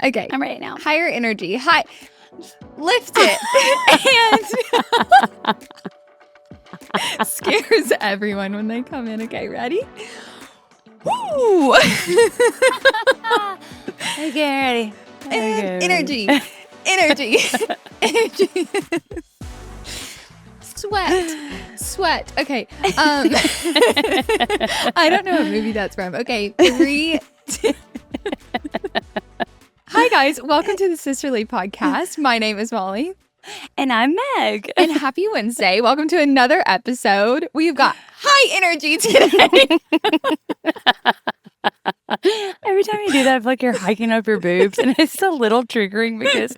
Okay. I'm ready now. Higher energy. High. Lift it. And scares everyone when they come in. Okay, ready? Woo! Okay, ready. And energy. Energy. Energy. Sweat. Okay. I don't know what movie that's from. Okay, 3, 2. Hi guys, welcome to the Sisterly Podcast. My name is Molly. And I'm Meg. And happy Wednesday. Welcome to another episode. We've got high energy today. Every time you do that, I feel like you're hiking up your boobs, and it's a little triggering because,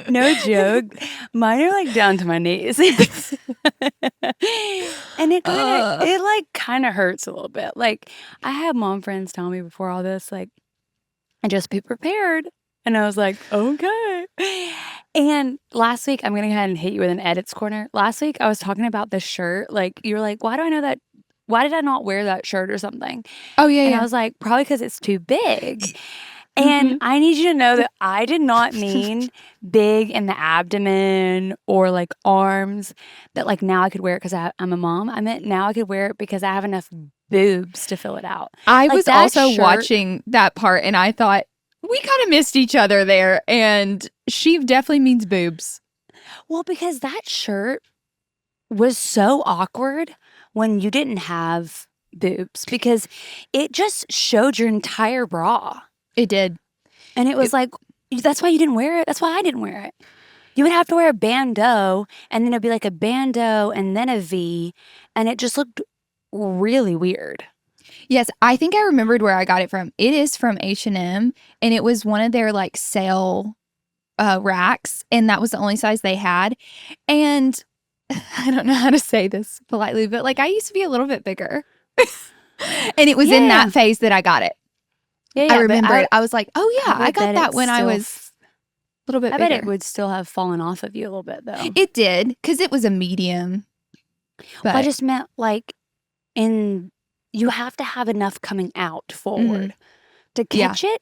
no joke, mine are like down to my knees, and it kind of hurts a little bit. Like, I had mom friends tell me before all this, like, just be prepared, and I was like, okay. And last week, I'm gonna go ahead and hit you with an edits corner. Last week, I was talking about this shirt. Like, you were like, why do I know that? Why did I not wear that shirt or something? Oh, yeah, And I was like, probably because it's too big. And I need you to know that I did not mean big in the abdomen or like arms, that like now I could wear it because I'm a mom. I meant now I could wear it because I have enough boobs to fill it out. I Like, was that also shirt- watching that part and I thought, we kind of missed each other there. And she definitely means boobs. Well, because that shirt was so awkward when you didn't have boobs because it just showed your entire bra. It did. And it was like, that's why you didn't wear it. That's why I didn't wear it. You would have to wear a bandeau, and then it'd be like a bandeau and then a V, and it just looked really weird. Yes, I think I remembered where I got it from. It is from H&M, and it was one of their like sale racks, and that was the only size they had. And I don't know how to say this politely, but like I used to be a little bit bigger. And it was in Yeah. that phase that I got it. Yeah, I but remember it. I was like, oh yeah, I would got bet that it's when I still- was a little bit I bigger. bet it would still have fallen off of you a little bit, though. It did, because it was a medium. But Well, I just meant like you have to have enough coming out forward to Yeah. catch it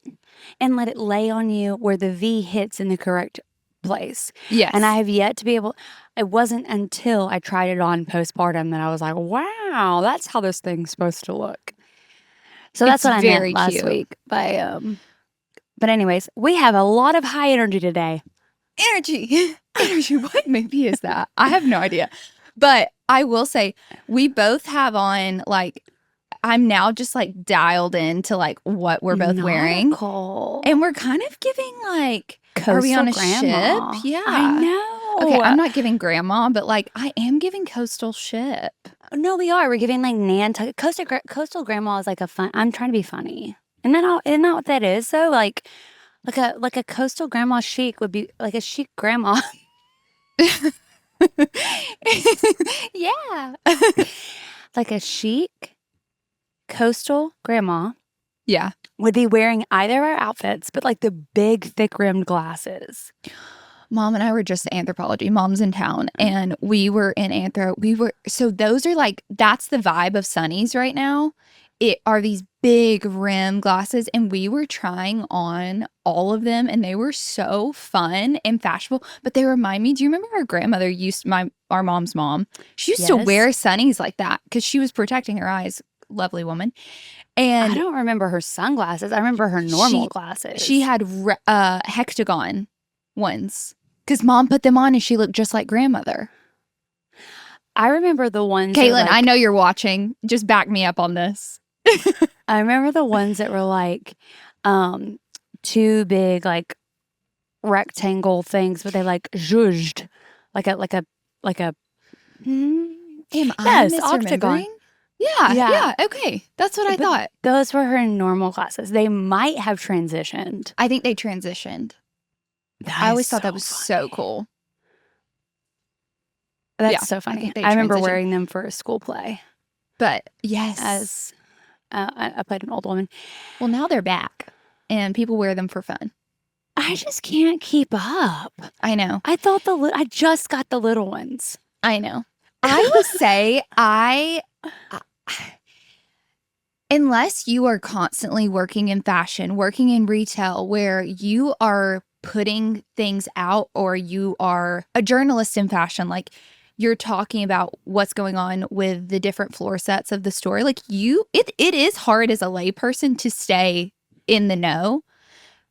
and let it lay on you where the V hits in the correct place. yes. And I have yet to be able, it wasn't until I tried it on postpartum that I was like, wow, that's how this thing's supposed to look. So that's It's what I very meant last cute. week. But anyways, we have a lot of high energy today. Energy. Energy. What movie is that? I have no idea. But I will say, we both have on, like, I'm now just like dialed into like what we're both wearing. Nautical. And we're kind of giving like, are we on a Coastal grandma. ship? Yeah. I know. Okay, I'm not giving grandma, but like I am giving coastal ship. No, we are. We're giving like Nantucket. Coastal grandma is like a fun. I'm trying to be funny. Isn't that what that is? So like a coastal grandma chic would be like a chic grandma. Yeah. Like a chic coastal grandma Yeah. would be wearing either of our outfits, but like the big thick rimmed glasses. Mom and I were just at Anthropology. Mom's in town and we were in Anthro. So those are like, that's the vibe of Sunny's right now. It are these big rim glasses and we were trying on all of them and they were so fun and fashionable. But they remind me, do you remember our grandmother our mom's mom? She used to Yes. wear Sunny's like that because she was protecting her eyes. Lovely woman. I And don't remember her sunglasses. I remember her normal glasses. she had hexagon ones because mom put them on and she looked just like grandmother. I remember the ones. that, Caitlin, like, I know you're watching. Just back me up on this. I remember the ones that were like two big like rectangle things, but they like zhuzhed like a Am I Yes, misremembering? octagon. Yeah, Yeah. yeah. Okay, that's what I But- thought. those were her normal glasses. They might have transitioned. I think they transitioned. I always thought that was so cool. That's yeah, so I funny. think they I remember transitioned. wearing them for a school play But yes, as I played an old woman. well, now they're back and people wear them for fun. I just can't keep up. I know. I thought I just got the little ones. I know. I will say unless you are constantly working in fashion, working in retail, where you are putting things out, or you are a journalist in fashion, like you're talking about what's going on with the different floor sets of the store. Like it is hard as a layperson to stay in the know,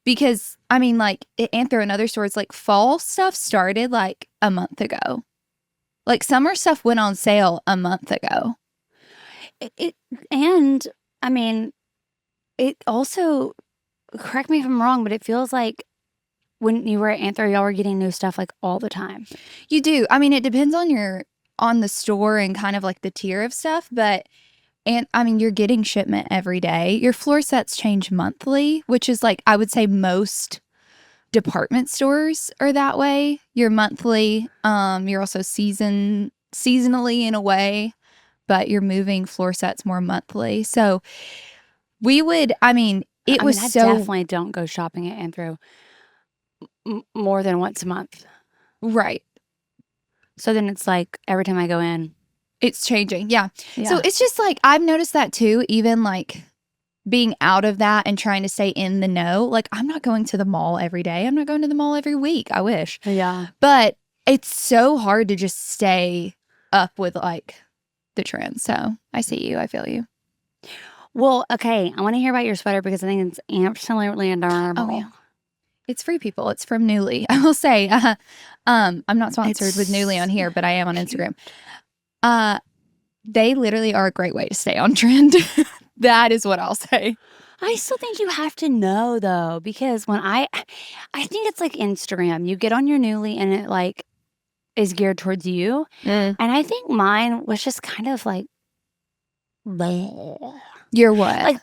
because I mean, like at Anthro and other stores, like fall stuff started like a month ago. Like summer stuff went on sale a month ago. And I mean, it also, correct me if I'm wrong, but it feels like when you were at Anthro, y'all were getting new stuff like all the time. You do. I mean, it depends on the store and kind of like the tier of stuff, but and I mean, you're getting shipment every day. Your floor sets change monthly, which is like I would say most department stores are that way. You're monthly. You're also seasonally in a way, but you're moving floor sets more monthly. So we would. I mean, it was I so definitely don't go shopping at Anthro more than once a month. right. So then it's like every time I go in, It's changing. Yeah. yeah. So it's just like I've noticed that too, even like being out of that and trying to stay in the know. Like I'm not going to the mall every day. I'm not going to the mall every week. I wish. Yeah. But it's so hard to just stay up with like the trends. So I see you. I feel you. Well, okay. I want to hear about your sweater because I think it's absolutely adorable. Oh, yeah. It's Free People. It's from Nuuly. I will say, I'm not sponsored with Nuuly on here, but I am on Instagram. They literally are a great way to stay on trend. That is what I'll say. I still think you have to know though, because when I think it's like Instagram. You get on your Nuuly and it like is geared towards you. And I think mine was just kind of like bleh. You're what? Like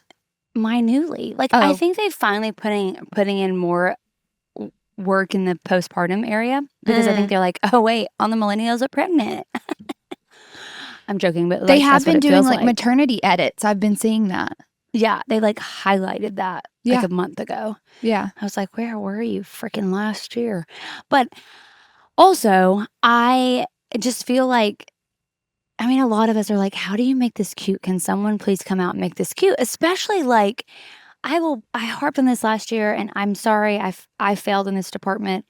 my Nuuly. Like I think they finally putting in more work in the postpartum area, because I think they're like, oh wait, all the millennials are pregnant. I'm joking, but like, they have that's what been it doing feels like maternity edits. I've been seeing that. Yeah, they like highlighted that like a month ago. Yeah. I was like, where were you freaking last year? But also, I just feel like, I mean, a lot of us are like, how do you make this cute? Can someone please come out and make this cute? Especially like, I harped on this last year, and I'm sorry I failed in this department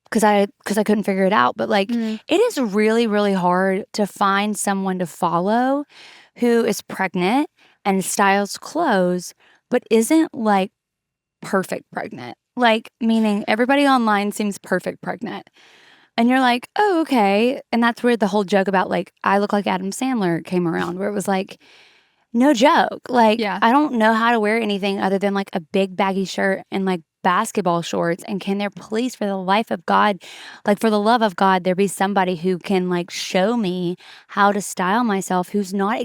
because I couldn't figure it out. But like, it is really, really hard to find someone to follow who is pregnant and styles clothes, but isn't like perfect pregnant. Like, meaning everybody online seems perfect pregnant. And you're like, oh, okay. And that's where the whole joke about like, I look like Adam Sandler came around, where it was like, no joke. Like, Yeah. I don't know how to wear anything other than like a big baggy shirt and like basketball shorts. And can there please, for the life of God, like for the love of God, there be somebody who can like show me how to style myself, who's not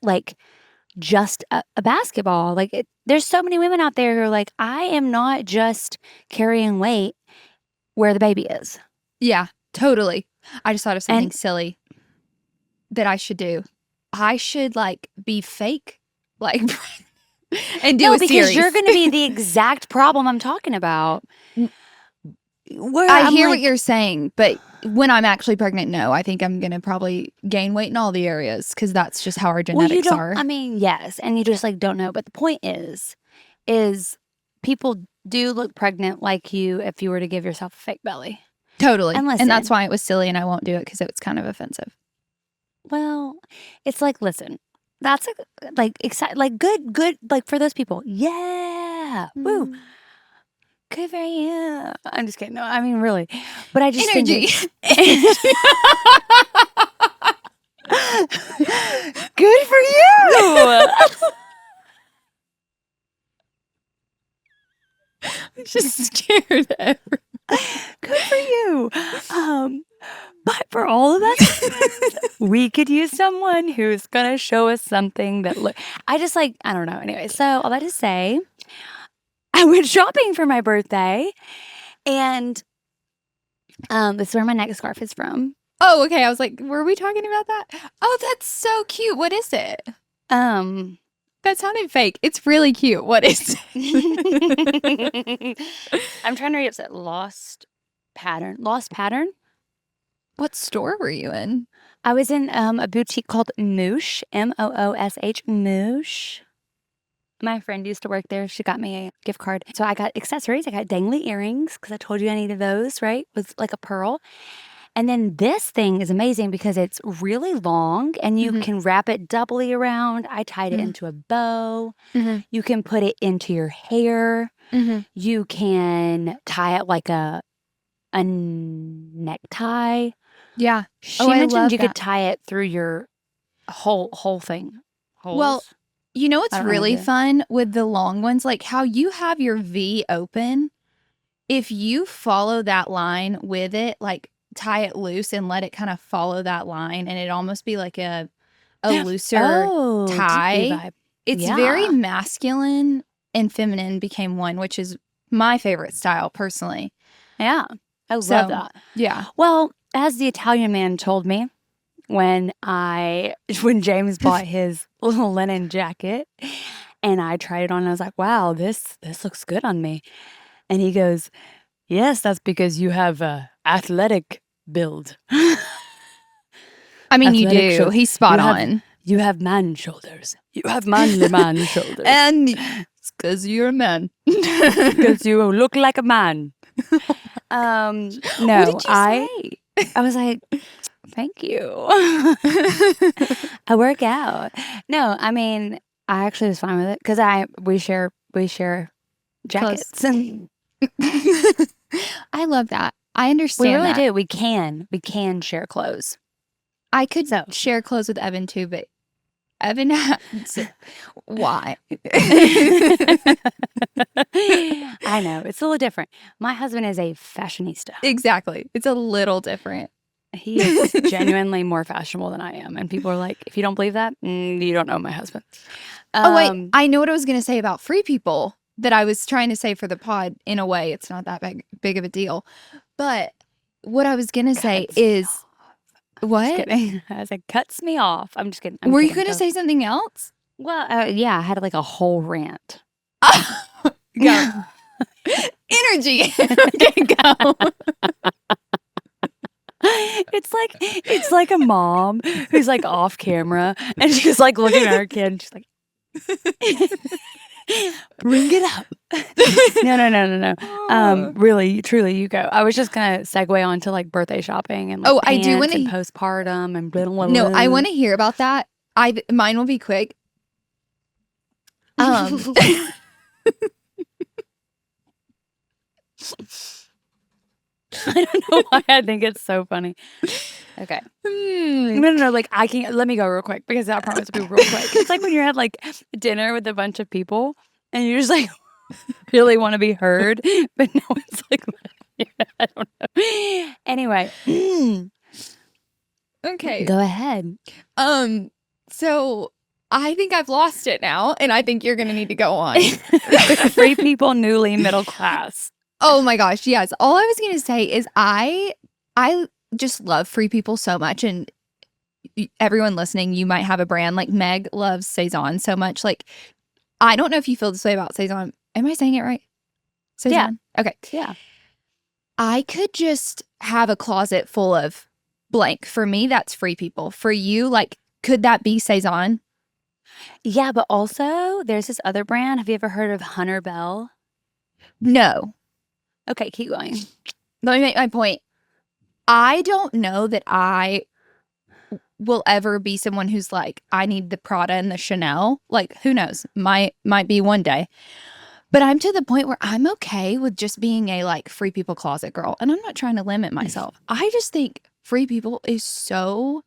like just a basketball. Like there's so many women out there who are like, I am not just carrying weight where the baby is. Yeah, totally. I just thought of something silly that I should do. I should like be fake, like, and do a because series. you're going to be the exact problem I'm talking about. Where I hear like, what you're saying, but when I'm actually pregnant, no, I think I'm going to probably gain weight in all the areas because that's just how our genetics are. I mean, yes, and you just like don't know. But the point is people do look pregnant like you if you were to give yourself a fake belly. Totally. And And that's why it was silly and I won't do it because it's kind of offensive. Well, it's like, listen, that's like exciting, like good, like for those people. Yeah. Woo. Good for you. I'm just kidding. No, I mean, really. But I just Energy. Good for you. I'm just scared. Good for you. But for all of us, we could use someone who's going to show us something that I don't know. Anyway, so all that to say, I went shopping for my birthday, and this is where my neck scarf is from. Oh, okay. I was like, were we talking about that? Oh, that's so cute. What is it? That sounded fake. It's really cute. What is it? I'm trying to read it. Lost Pattern. What store were you in? I was in a boutique called Moosh, Moosh. My friend used to work there. She got me a gift card. So I got accessories. I got dangly earrings because I told you I needed those, right? With like a pearl. And then this thing is amazing because it's really long and you can wrap it doubly around. I tied it into a bow. You can put it into your hair. You can tie it like a necktie. Yeah. She I mentioned love you that. could tie it through your whole thing. Well, Holes. you know what's I don't know really the- fun with the long ones? Like how you have your V open. If you follow that line with it, like tie it loose and let it kind of follow that line, and it almost be like a looser DP tie. vibe. It's very Yeah. masculine and feminine became one, which is my favorite style personally. Yeah. I love So, that. Yeah. Well, as the Italian man told me when James bought his little linen jacket and I tried it on, I was like, wow, this looks good on me. And he goes, yes, that's because you have a athletic build. I mean, you Athletic do. shoulder. He's spot You have- on. You have man shoulders. You have manly man shoulders. And it's because you're a man. Because you look like a man. No, What did you I say? was like, thank you. I work out. No, I mean, I actually was fine with it because we share jackets. I love that. I understand. We really that. do. We can share clothes. I could So. share clothes with Evan too, but Evan has why? I know it's a little different. My husband is a fashionista. Exactly. It's a little different. He is genuinely more fashionable than I am, and people are like, "If you don't believe that, you don't know my husband." Oh wait, I know what I was going to say about free people that I was trying to say for the pod. In a way, it's not that big of a deal, but what I was going to say is what? Just kidding. I was like, cuts me off. I'm just kidding. Were you going to say something else? Well, yeah, I had like a whole rant. Go. Energy. Okay, go. It's like a mom who's like off camera and she's like looking at her kid and she's like, bring it up. No. Really, truly, you go. I was just gonna segue on to like birthday shopping and like I do want to postpartum and blah, blah, No, blah. I want to hear about that. Mine will be quick. I don't know why I think it's so funny. Okay. No. Like I can't. Let me go real quick because I promise to be real quick. It's like when you're at like dinner with a bunch of people and you just like really want to be heard, but no one's like. I don't know. Anyway. Okay. Go ahead. So I think I've lost it now, and I think you're gonna need to go on. Free people, newly middle class. Oh my gosh, yes. All I was gonna say is I just love free people so much, and everyone listening, you might have a brand like Meg loves Saison so much. Like, I don't know if you feel this way about Saison. Am I saying it right? Saison? Yeah. Okay. Yeah. I could just have a closet full of blank. For me, that's free people. For you, like, could that be Saison? Yeah, but also there's this other brand. Have you ever heard of Hunter Bell? No. Okay, keep going. Let me make my point. I don't know that I will ever be someone who's like, I need the Prada and the Chanel. Like, who knows? Might be one day. But I'm to the point where I'm okay with just being a like free people closet girl. And I'm not trying to limit myself. I just think free people is so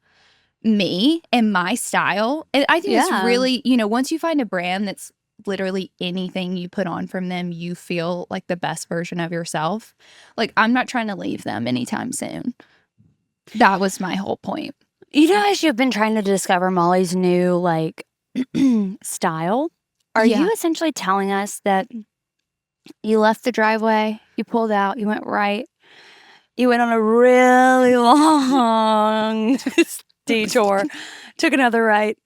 me and my style. And I think it's really, once you find a brand that's literally anything you put on from them, you feel like the best version of yourself. Like, I'm not trying to leave them anytime soon. That was my whole point. You know, as you've been trying to discover Molly's new like style, are you essentially telling us that you left the driveway, you pulled out, you went right, you went on a really long detour, took another right,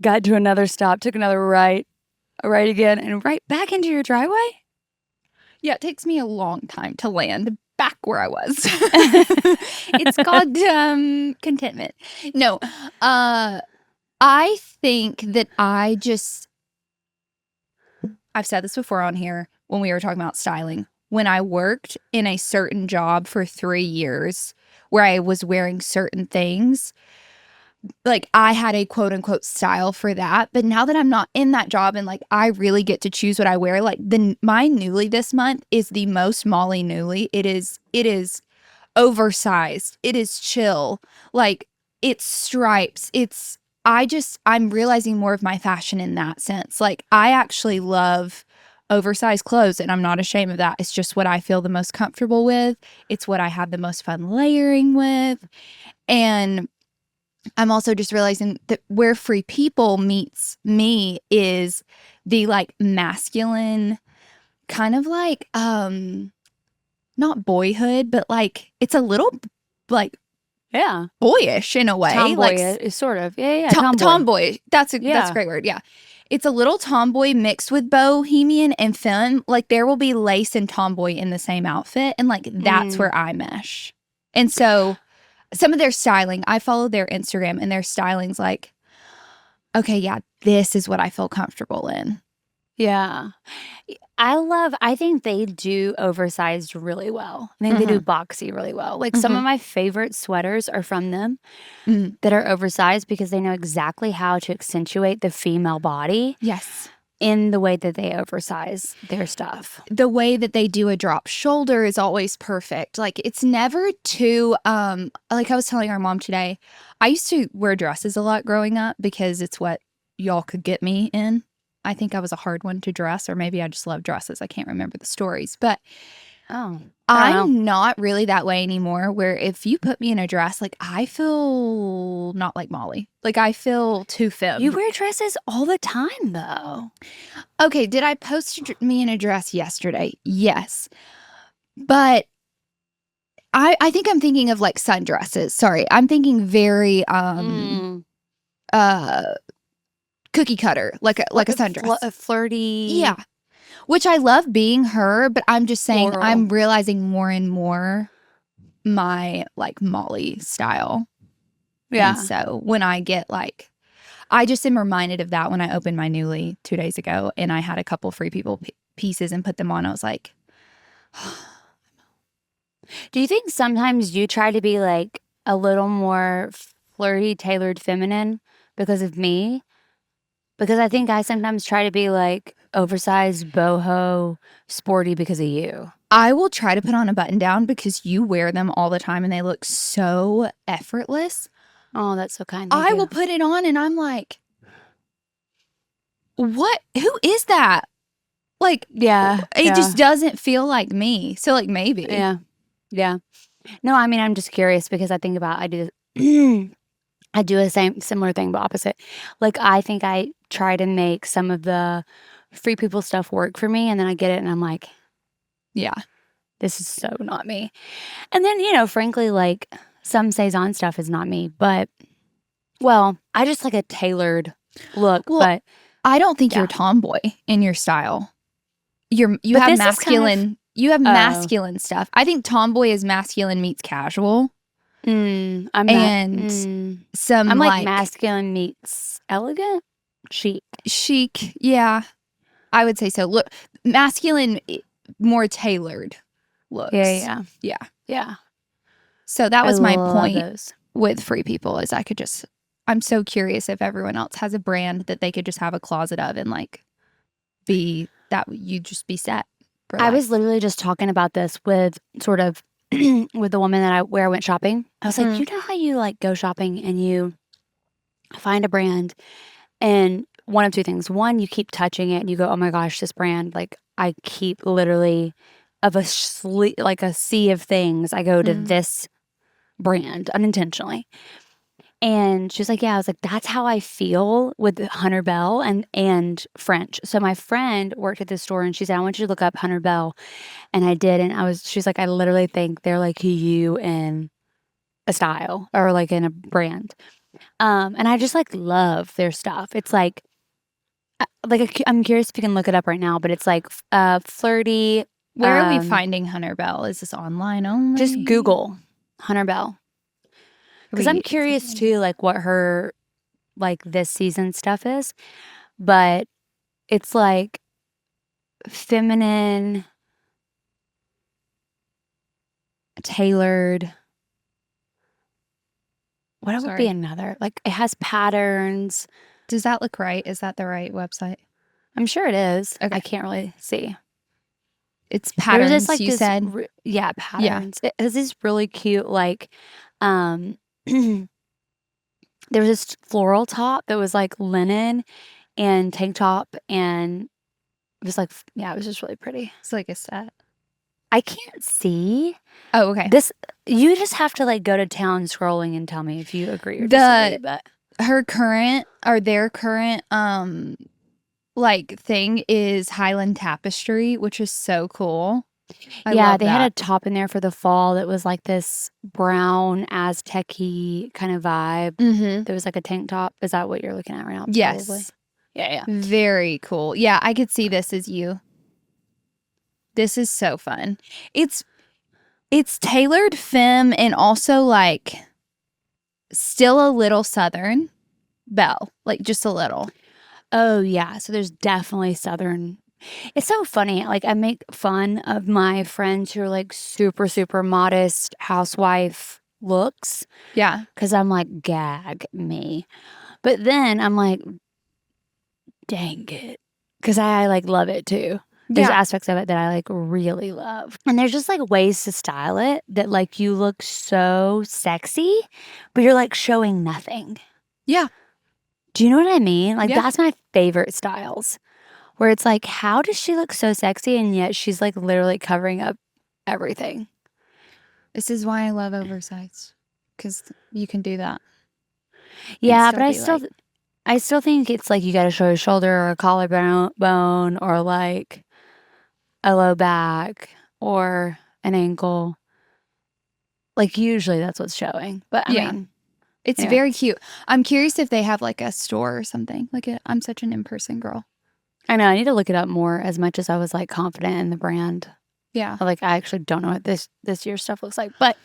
got to another stop, took another right, a right again, and right back into your driveway? Yeah, it takes me a long time to land back where I was. It's called contentment. No, I think that I just I've said this before on here when we were talking about styling. When I worked in a certain job for 3 years where I was wearing certain things, like I had a quote unquote style for that. But now that I'm not in that job and like I really get to choose what I wear, like my Nuuly this month is the most Molly Nuuly. It is oversized. It is chill. Like it's stripes. I'm realizing more of my fashion in that sense. Like I actually love oversized clothes and I'm not ashamed of that. It's just what I feel the most comfortable with. It's what I have the most fun layering with. And I'm also just realizing that where Free People meets me is the like masculine kind of like not boyhood, but like it's a little like Yeah. boyish in a way. Tomboy like is sort of. Yeah. Tomboy. tomboy. That's a Yeah. great word. Yeah. It's a little tomboy mixed with bohemian and femme. Like there will be lace and tomboy in the same outfit. And like that's where I mesh. And so some of their styling, I follow their Instagram and their styling's like, okay, yeah, this is what I feel comfortable in. Yeah. I think they do oversized really well. I think they do boxy really well. Like some of my favorite sweaters are from them that are oversized because they know exactly how to accentuate the female body. Yes. In the way that they oversize their stuff. The way that they do a drop shoulder is always perfect. Like it's never too like I was telling our mom today, I used to wear dresses a lot growing up because it's what y'all could get me in. I think I was a hard one to dress, or maybe I just love dresses. I can't remember the stories. But I'm not really that way anymore, where if you put me in a dress, like I feel not like Molly. Like I feel too femme. You wear dresses all the time though. Okay, did I post me in a dress yesterday? Yes. But I think I'm thinking of like sundresses. Sorry. I'm thinking very cookie cutter, like a sundress. A flirty. Yeah. Which I love being her, but I'm just saying Floral. I'm realizing more and more my like Molly style. Yeah. And so when I get like, I just am reminded of that when I opened my Nuuly 2 days ago and I had a couple Free People pieces and put them on. I was like, do you think sometimes you try to be like a little more flirty, tailored feminine because of me? Because I think I sometimes try to be like oversized, boho, sporty because of you. I will try to put on a button down because you wear them all the time and they look so effortless. Oh, that's so kind. I will put it on and I'm like, what? Who is that? Like, it just doesn't feel like me. So like maybe. Yeah. No, I mean, I'm just curious because I think about, I do a similar thing, but opposite. Like, I think I try to make some of the Free People stuff work for me, and then I get it, and I'm like, yeah, this is so not me. And then, frankly, like, some Saison stuff is not me, but, well, I just like a tailored look. Well, but I don't think you're tomboy in your style. You have masculine. You have masculine stuff. I think tomboy is masculine meets casual. I'm like masculine meets elegant, chic. Yeah, I would say so. Look, masculine, more tailored looks. Yeah. So that was my point with Free People is I'm so curious if everyone else has a brand that they could just have a closet of and like be that you just be set. I was literally just talking about this with sort of with the woman where I went shopping. I was like, you know how you like go shopping and you find a brand and one of two things. One, you keep touching it and you go, oh my gosh, this brand, like I keep literally of a sea of things. I go to this brand unintentionally. And she was like, yeah, I was like, that's how I feel with Hunter Bell and French. So my friend worked at this store and she said, I want you to look up Hunter Bell. And I did. And she's like, I literally think they're like you in a style or like in a brand. And I just like love their stuff. It's like I'm curious if you can look it up right now, but it's like flirty. Where are we finding Hunter Bell? Is this online only? Just Google Hunter Bell. Because I'm curious too, like what her like this season stuff is, but it's like feminine, tailored. What would be Sorry. another? Like it has patterns. Does that look right? Is that the right website? I'm sure it is. Okay. I can't really see. It's There's patterns, just like you this, said? yeah, patterns. It has this really cute, like, there was this floral top that was like linen and tank top, and it was like, yeah, it was just really pretty. It's like a set. I can't see Oh, okay. this. You just have to like go to town scrolling and tell me if you agree or The- disagree. But Their current like thing is Highland Tapestry, which is so cool. I yeah, love they had a that. top in there for the fall that was like this brown Aztec-y kind of vibe. Mm-hmm. There was like a tank top. Is that what you're looking at right now? Probably. Yes. Yeah. Very cool. Yeah, I could see this as you. This is so fun. It's tailored femme and also like still a little Southern belle, like just a little. Oh, yeah. So there's definitely Southern. It's so funny. Like, I make fun of my friends who are like super, super modest housewife looks Yeah. because I'm like, gag me. But then I'm like, dang it. Because I like love it too. There's aspects of it that I like really love. And there's just like ways to style it that like you look so sexy, but you're like showing nothing. Yeah. Do you know what I mean? Like Yeah. that's my favorite styles. Where it's like, how does she look so sexy and yet she's like literally covering up everything? This is why I love oversized, because you can do that. Yeah, still but be like- I still think it's like you got to show a shoulder or a collarbone or like a low back or an ankle. Like usually that's what's showing. But I Yeah. mean, It's anyway. very cute. I'm curious if they have like a store or something. Like I'm such an in-person girl. I know I need to look it up more as much as I was like confident in the brand. Yeah. Like I actually don't know what this year's stuff looks like. But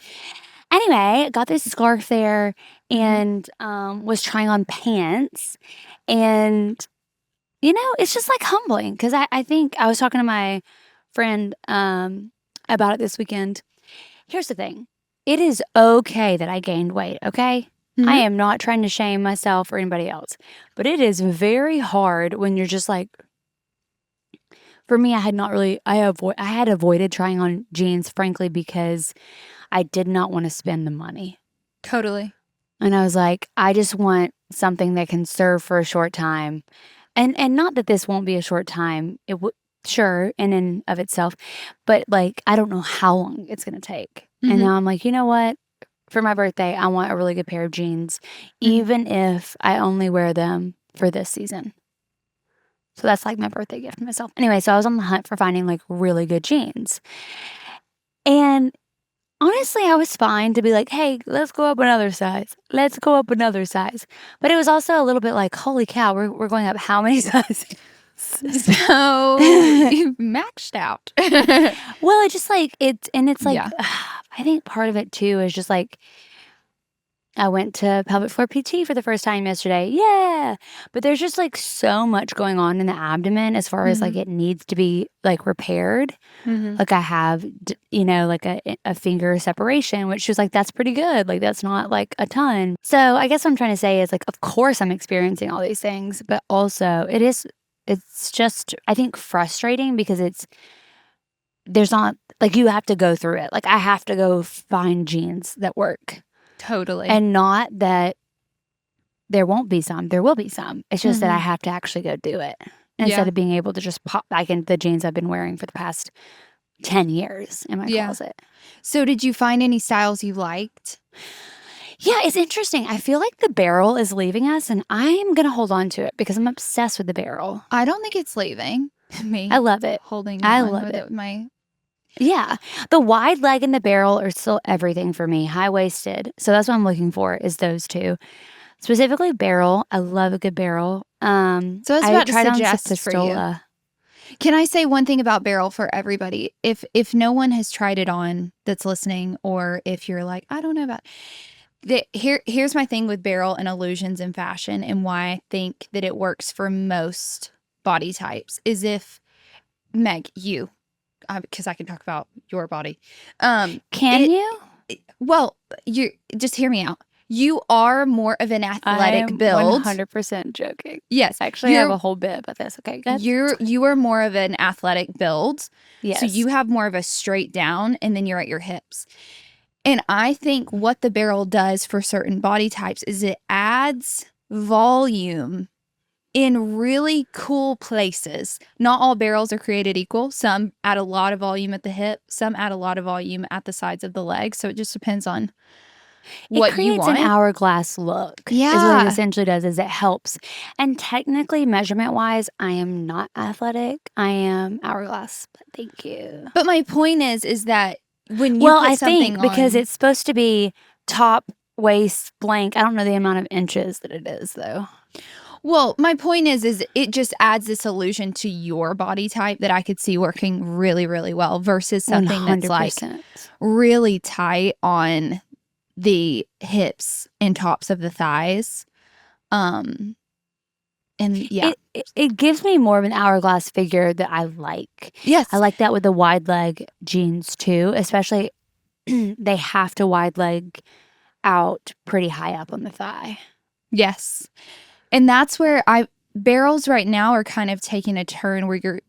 anyway, got this scarf there and was trying on pants. And you know, it's just like humbling because I think I was talking to my friend about it this weekend. Here's the thing. It is okay that I gained weight, okay? Mhm. I am not trying to shame myself or anybody else. But it is very hard when you're just like, for me, I had avoided trying on jeans, frankly, because I did not want to spend the money. Totally. And I was like, I just want something that can serve for a short time. And not that this won't be a short time. It would sure in and of itself, but like I don't know how long it's going to take. Mhm. And now I'm like, you know what? For my birthday, I want a really good pair of jeans, even if I only wear them for this season. So that's like my birthday gift to myself. Anyway, so I was on the hunt for finding like really good jeans. And honestly, I was fine to be like, hey, let's go up another size. Let's go up another size. But it was also a little bit like, holy cow, we're going up how many sizes? So you maxed out. Well, it just like it's like Yeah. I think part of it too is just like I went to pelvic floor PT for the first time yesterday. Yeah. But there's just like so much going on in the abdomen as far as like it needs to be like repaired. Mhm. Like I have, you know, like a finger separation, which is like, that's pretty good. Like that's not like a ton. So I guess what I'm trying to say is like, of course I'm experiencing all these things, but also it's just, I think frustrating because there's not like you have to go through it. Like I have to go find jeans that work. Totally. And not that there won't be some, there will be some. It's just that I have to actually go do it instead Yeah. of being able to just pop back into the jeans I've been wearing for the past 10 years in my Yeah. closet. So did you find any styles you liked? Yeah, it's interesting. I feel like the barrel is leaving us and I'm going to hold on to it because I'm obsessed with the barrel. I don't think it's leaving me. I love it. Holding I on love with it. My Yeah. The wide leg and the barrel are still everything for me. High-waisted. So that's what I'm looking for is those two. Specifically barrel. I love a good barrel. So I was about to tried on some suggest for you. Pistola. Can I say one thing about barrel for everybody? If no one has tried it on that's listening, or if you're like, I don't know about here's my thing with barrel and illusions in fashion and why I think that it works for most body types is if Meg, you, because I can talk about your body. Can it- you? Well, you just hear me out. You are more of an athletic I'm build. 100% joking. Yes, Actually, I have you're a whole bit about this. Okay, good. you are more of an athletic build. Yes. So you have more of a straight down, and then you're at your hips. And I think what the barrel does for certain body types is it adds volume in really cool places. Not all barrels are created equal. Some add a lot of volume at the hip, some add a lot of volume at the sides of the leg. So it just depends on what it creates you want. an hourglass look. Is what Yeah. it essentially does. Is it helps. And technically, measurement wise, I am not athletic. I am hourglass. But thank you. But my point is that when you Well, put I something think because on, it's supposed to be top, waist, blank. I don't know the amount of inches that it is though. well, my point is it just adds this illusion to your body type that I could see working really, really well versus something that's like 100%. really tight on the hips and tops of the thighs. And yeah. It gives me more of an hourglass figure that I like. Yes. I like that with the wide leg jeans too, especially they have to wide leg out pretty high up on the thigh. Yes. And that's where barrels right now are kind of taking a turn where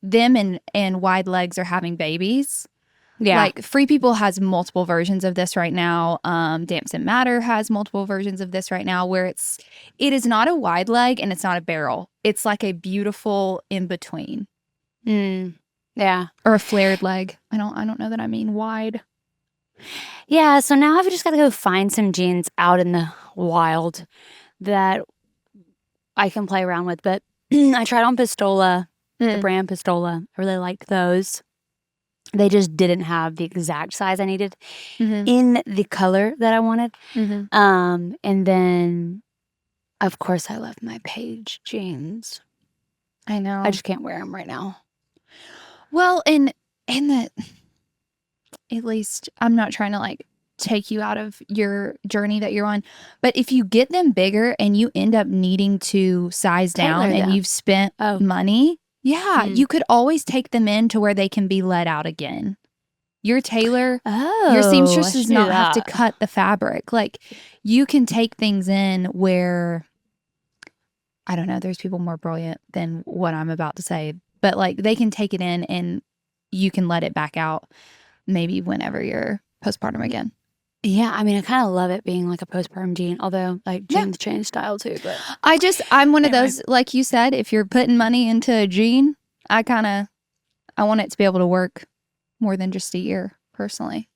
them and wide legs are having babies. Yeah. Like Free People has multiple versions of this right now. Damson Matter has multiple versions of this right now where it is not a wide leg and it's not a barrel. It's like a beautiful in between. Yeah. Or a flared leg. I don't know that I mean wide. Yeah, so now I've just got to go find some jeans out in the wild that I can play around with. But I tried on Pistola, the brand Pistola. I really liked those. They just didn't have the exact size I needed in the color that I wanted. And then, of course, I love my Paige jeans. I know. I just can't wear them right now. Well, and that, at least I'm not trying to like take you out of your journey that you're on, but if you get them bigger and you end up needing to size down Tailor and them. you've spent money, you could always take them in to where they can be let out again. Your tailor, your seamstress does not have to cut the fabric. Like you can take things in where, I don't know, there's people more brilliant than what I'm about to say, but like they can take it in and you can let it back out maybe whenever you're postpartum again. Yeah, I mean, I kind of love it being like a postpartum jean, although like jeans change style too. But I'm one of those, like you said, if you're putting money into a jean, I want it to be able to work more than just a year, personally.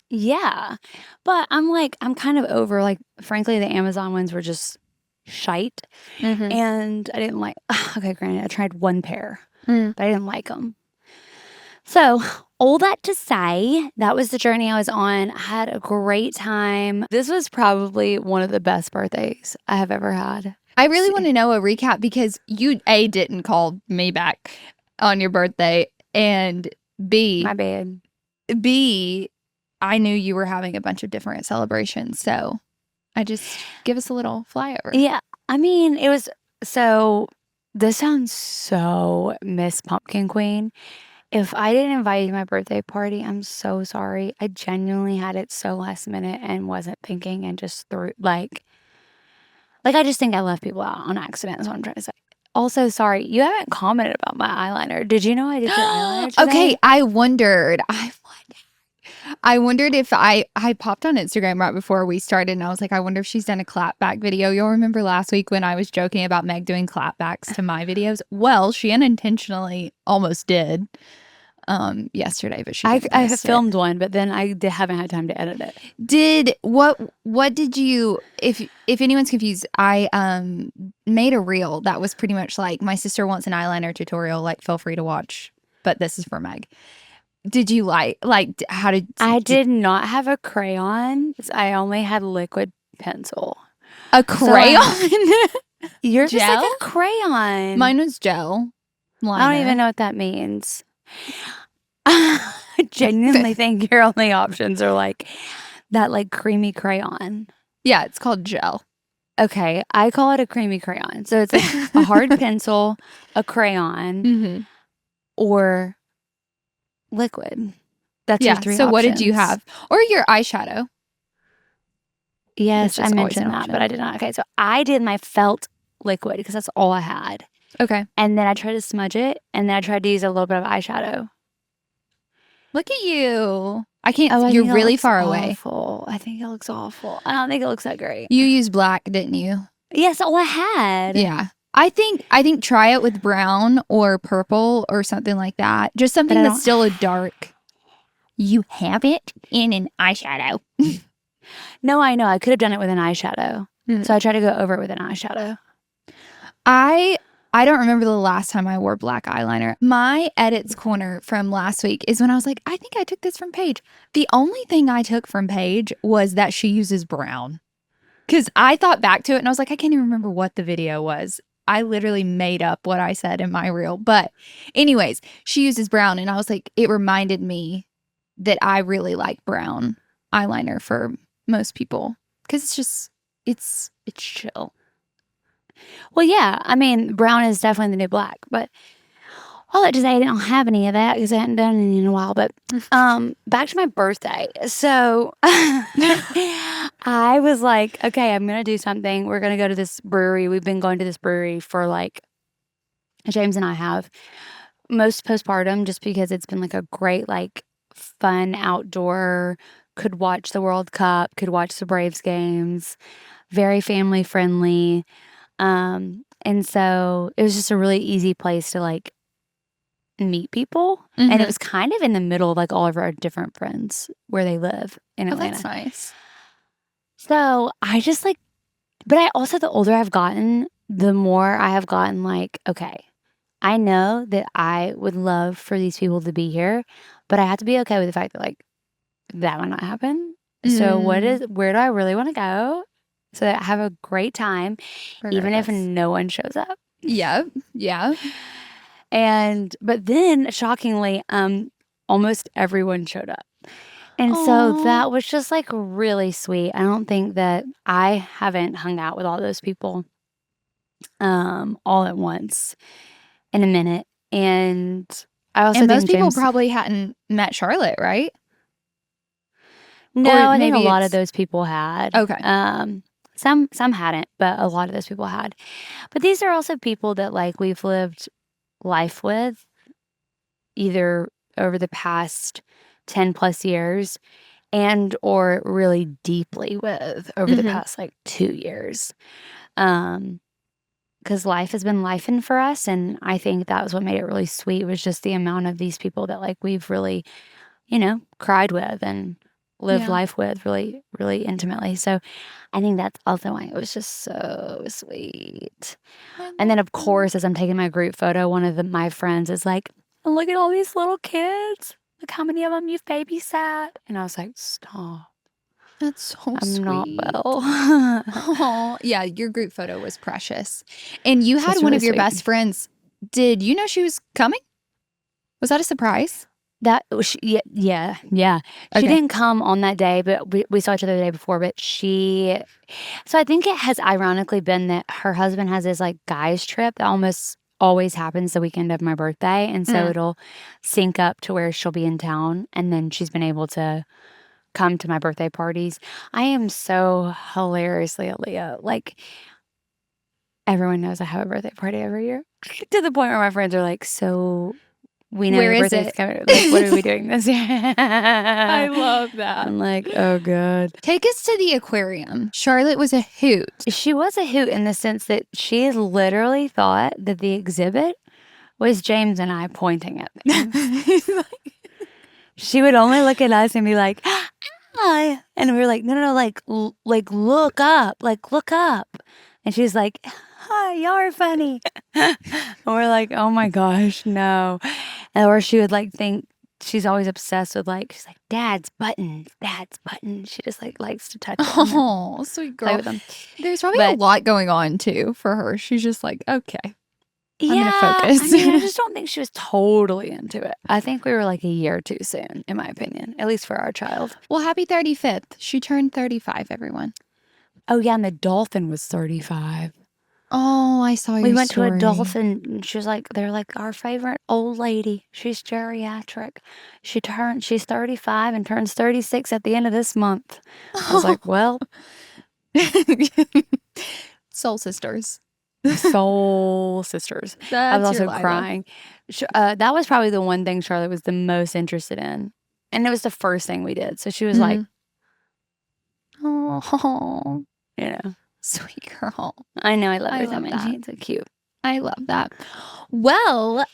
Yeah, but I'm kind of over, like, frankly, the Amazon ones were just shite. And I didn't like, okay, granted, I tried one pair, but I didn't like them. So, all that to say, that was the journey I was on. I had a great time. This was probably one of the best birthdays I have ever had. I really want to know a recap because you, A, didn't call me back on your birthday, and B, My bad. I knew you were having a bunch of different celebrations. So I just give us a little flyover. Yeah, I mean, it was, so this sounds so Miss Pumpkin Queen. If I didn't invite you to my birthday party, I'm so sorry. I genuinely had it so last minute and wasn't thinking and just threw, like I just think I left people out on accident is what I'm trying to say. Also, sorry, you haven't commented about my eyeliner. Did you know I did your eyeliner today? Okay, I wondered if I popped on Instagram right before we started and I was like, I wonder if she's done a clapback video. You'll remember last week when I was joking about Meg doing clapbacks to my videos. Well, she unintentionally almost did yesterday, but I have filmed one, but then I haven't had time to edit it. What did you, if anyone's confused, I made a reel that was pretty much like, my sister wants an eyeliner tutorial, like feel free to watch, but this is for Meg. Did you how did I did not have a crayon. I only had liquid pencil. A crayon? Yours was Gel? like a crayon. Mine was gel liner. I don't even know what that means. I genuinely think your only options are like that, like creamy crayon. Yeah, it's called gel. Okay, I call it a creamy crayon. So it's like a hard pencil, a crayon, or liquid. That's your Yeah. three So what did you options. have? Or your eyeshadow. Yes, Which I is always mentioned an that, option. but I did not. Okay, so I did my felt liquid because that's all I had. Okay. And then I tried to smudge it, and then I tried to use a little bit of eyeshadow. Look at you. I can't. Oh, I You're think it really looks far away. awful. I think it looks awful. I don't think it looks that great. You used black, didn't you? Yes, all I had. Yeah. I think try it with brown or purple or something like that. Just something I that's don't- still a dark. You have it in an eyeshadow. No, I know. I could have done it with an eyeshadow. Mm. So I tried to go over it with an eyeshadow. I don't remember the last time I wore black eyeliner. My edits corner from last week is when I was like, I think I took this from Paige. The only thing I took from Paige was that she uses brown. Because I thought back to it and I was like, I can't even remember what the video was. I literally made up what I said in my reel. But anyways, she uses brown and I was like, it reminded me that I really like brown eyeliner for most people. Because it's just, it's chill. Well, yeah. I mean, brown is definitely the new black. But all that to say, I didn't have any of that because I hadn't done it in a while. But back to my birthday. So I was like, okay, I'm going to do something. We're going to go to this brewery. We've been going to this brewery for like, James and I have most postpartum just because it's been like a great, like fun outdoor, could watch the World Cup, could watch the Braves games, very family friendly. And so it was just a really easy place to like meet people. And Mhm. it was kind of in the middle of like all of our different friends where they live in Oh, Atlanta. that's nice. So I just like, but I also, the older I've gotten, the more I have gotten like, okay, I know that I would love for these people to be here, but I have to be okay with the fact that like that might not happen. So where do I really want to go? So that I have a great time, even if Regardless. no one shows up. Yeah. Yeah. But then shockingly, almost everyone showed up. And so Aw. that was just like really sweet. I don't think that I haven't hung out with all those people all at once in a minute. And I also And think most people James, probably hadn't met Charlotte, right? no, or I think a maybe lot of it's- those people had. Okay. Some hadn't, but a lot of those people had. But these are also people that like we've lived life with either over the past 10 plus years and or really deeply with over the Mhm. past like 2 years. Because life has been lifing for us, and I think that was what made it really sweet was just the amount of these people that like we've really, cried with and lived Yeah. life with really, really intimately. So I think that's also why it was just so sweet. And then, of course, as I'm taking my group photo, one of my friends is like, look at all these little kids. Look how many of them you've babysat. And I was like, stop. That's so I'm sweet. not well. Oh, yeah, your group photo was precious. And you had It's one really of your sweet. best friends. Did you know she was coming? Was that a surprise? Yeah. She Okay. didn't come on that day, but we saw each other the day before. But so I think it has ironically been that her husband has this like guys trip that almost always happens the weekend of my birthday. And so it'll sync up to where she'll be in town. And then she's been able to come to my birthday parties. I am so hilariously a Leo. Like, everyone knows I have a birthday party every year to the point where my friends are like, so we know Where your is birthday's it? coming. Like, what are we doing this year? I love that. I'm like, oh, God. Take us to the aquarium. Charlotte was a hoot. She was a hoot in the sense that she literally thought that the exhibit was James and I pointing at things. She would only look at us and be like, hi. And we were like, no, like look up, look up. And she's like, hi, y'all are funny. And we're like, oh my gosh, no. Or she would like think, she's always obsessed with like, she's like, dad's buttons. She just like likes to touch them and Oh, sweet play girl. with them. There's probably a But- lot going on too for her. She's just like, okay. gonna Yeah, focus. I mean, I just don't think she was totally into it. I think we were like a year too soon, in my opinion, at least for our child. Well, happy 35th. She turned 35, everyone. Oh, yeah, and the dolphin was 35. Oh, I saw your We went to a story. dolphin, and she was like, they're like our favorite old lady. She's geriatric. She's 35 and turns 36 at the end of this month. I was like, well, Soul sisters. soul sisters. I was That's your also Lila. crying. That was probably the one thing Charlotte was the most interested in. And it was the first thing we did. So she was like, oh, you know. Sweet girl. I know, I love I her so love much. that. She's so cute. I love that. Well,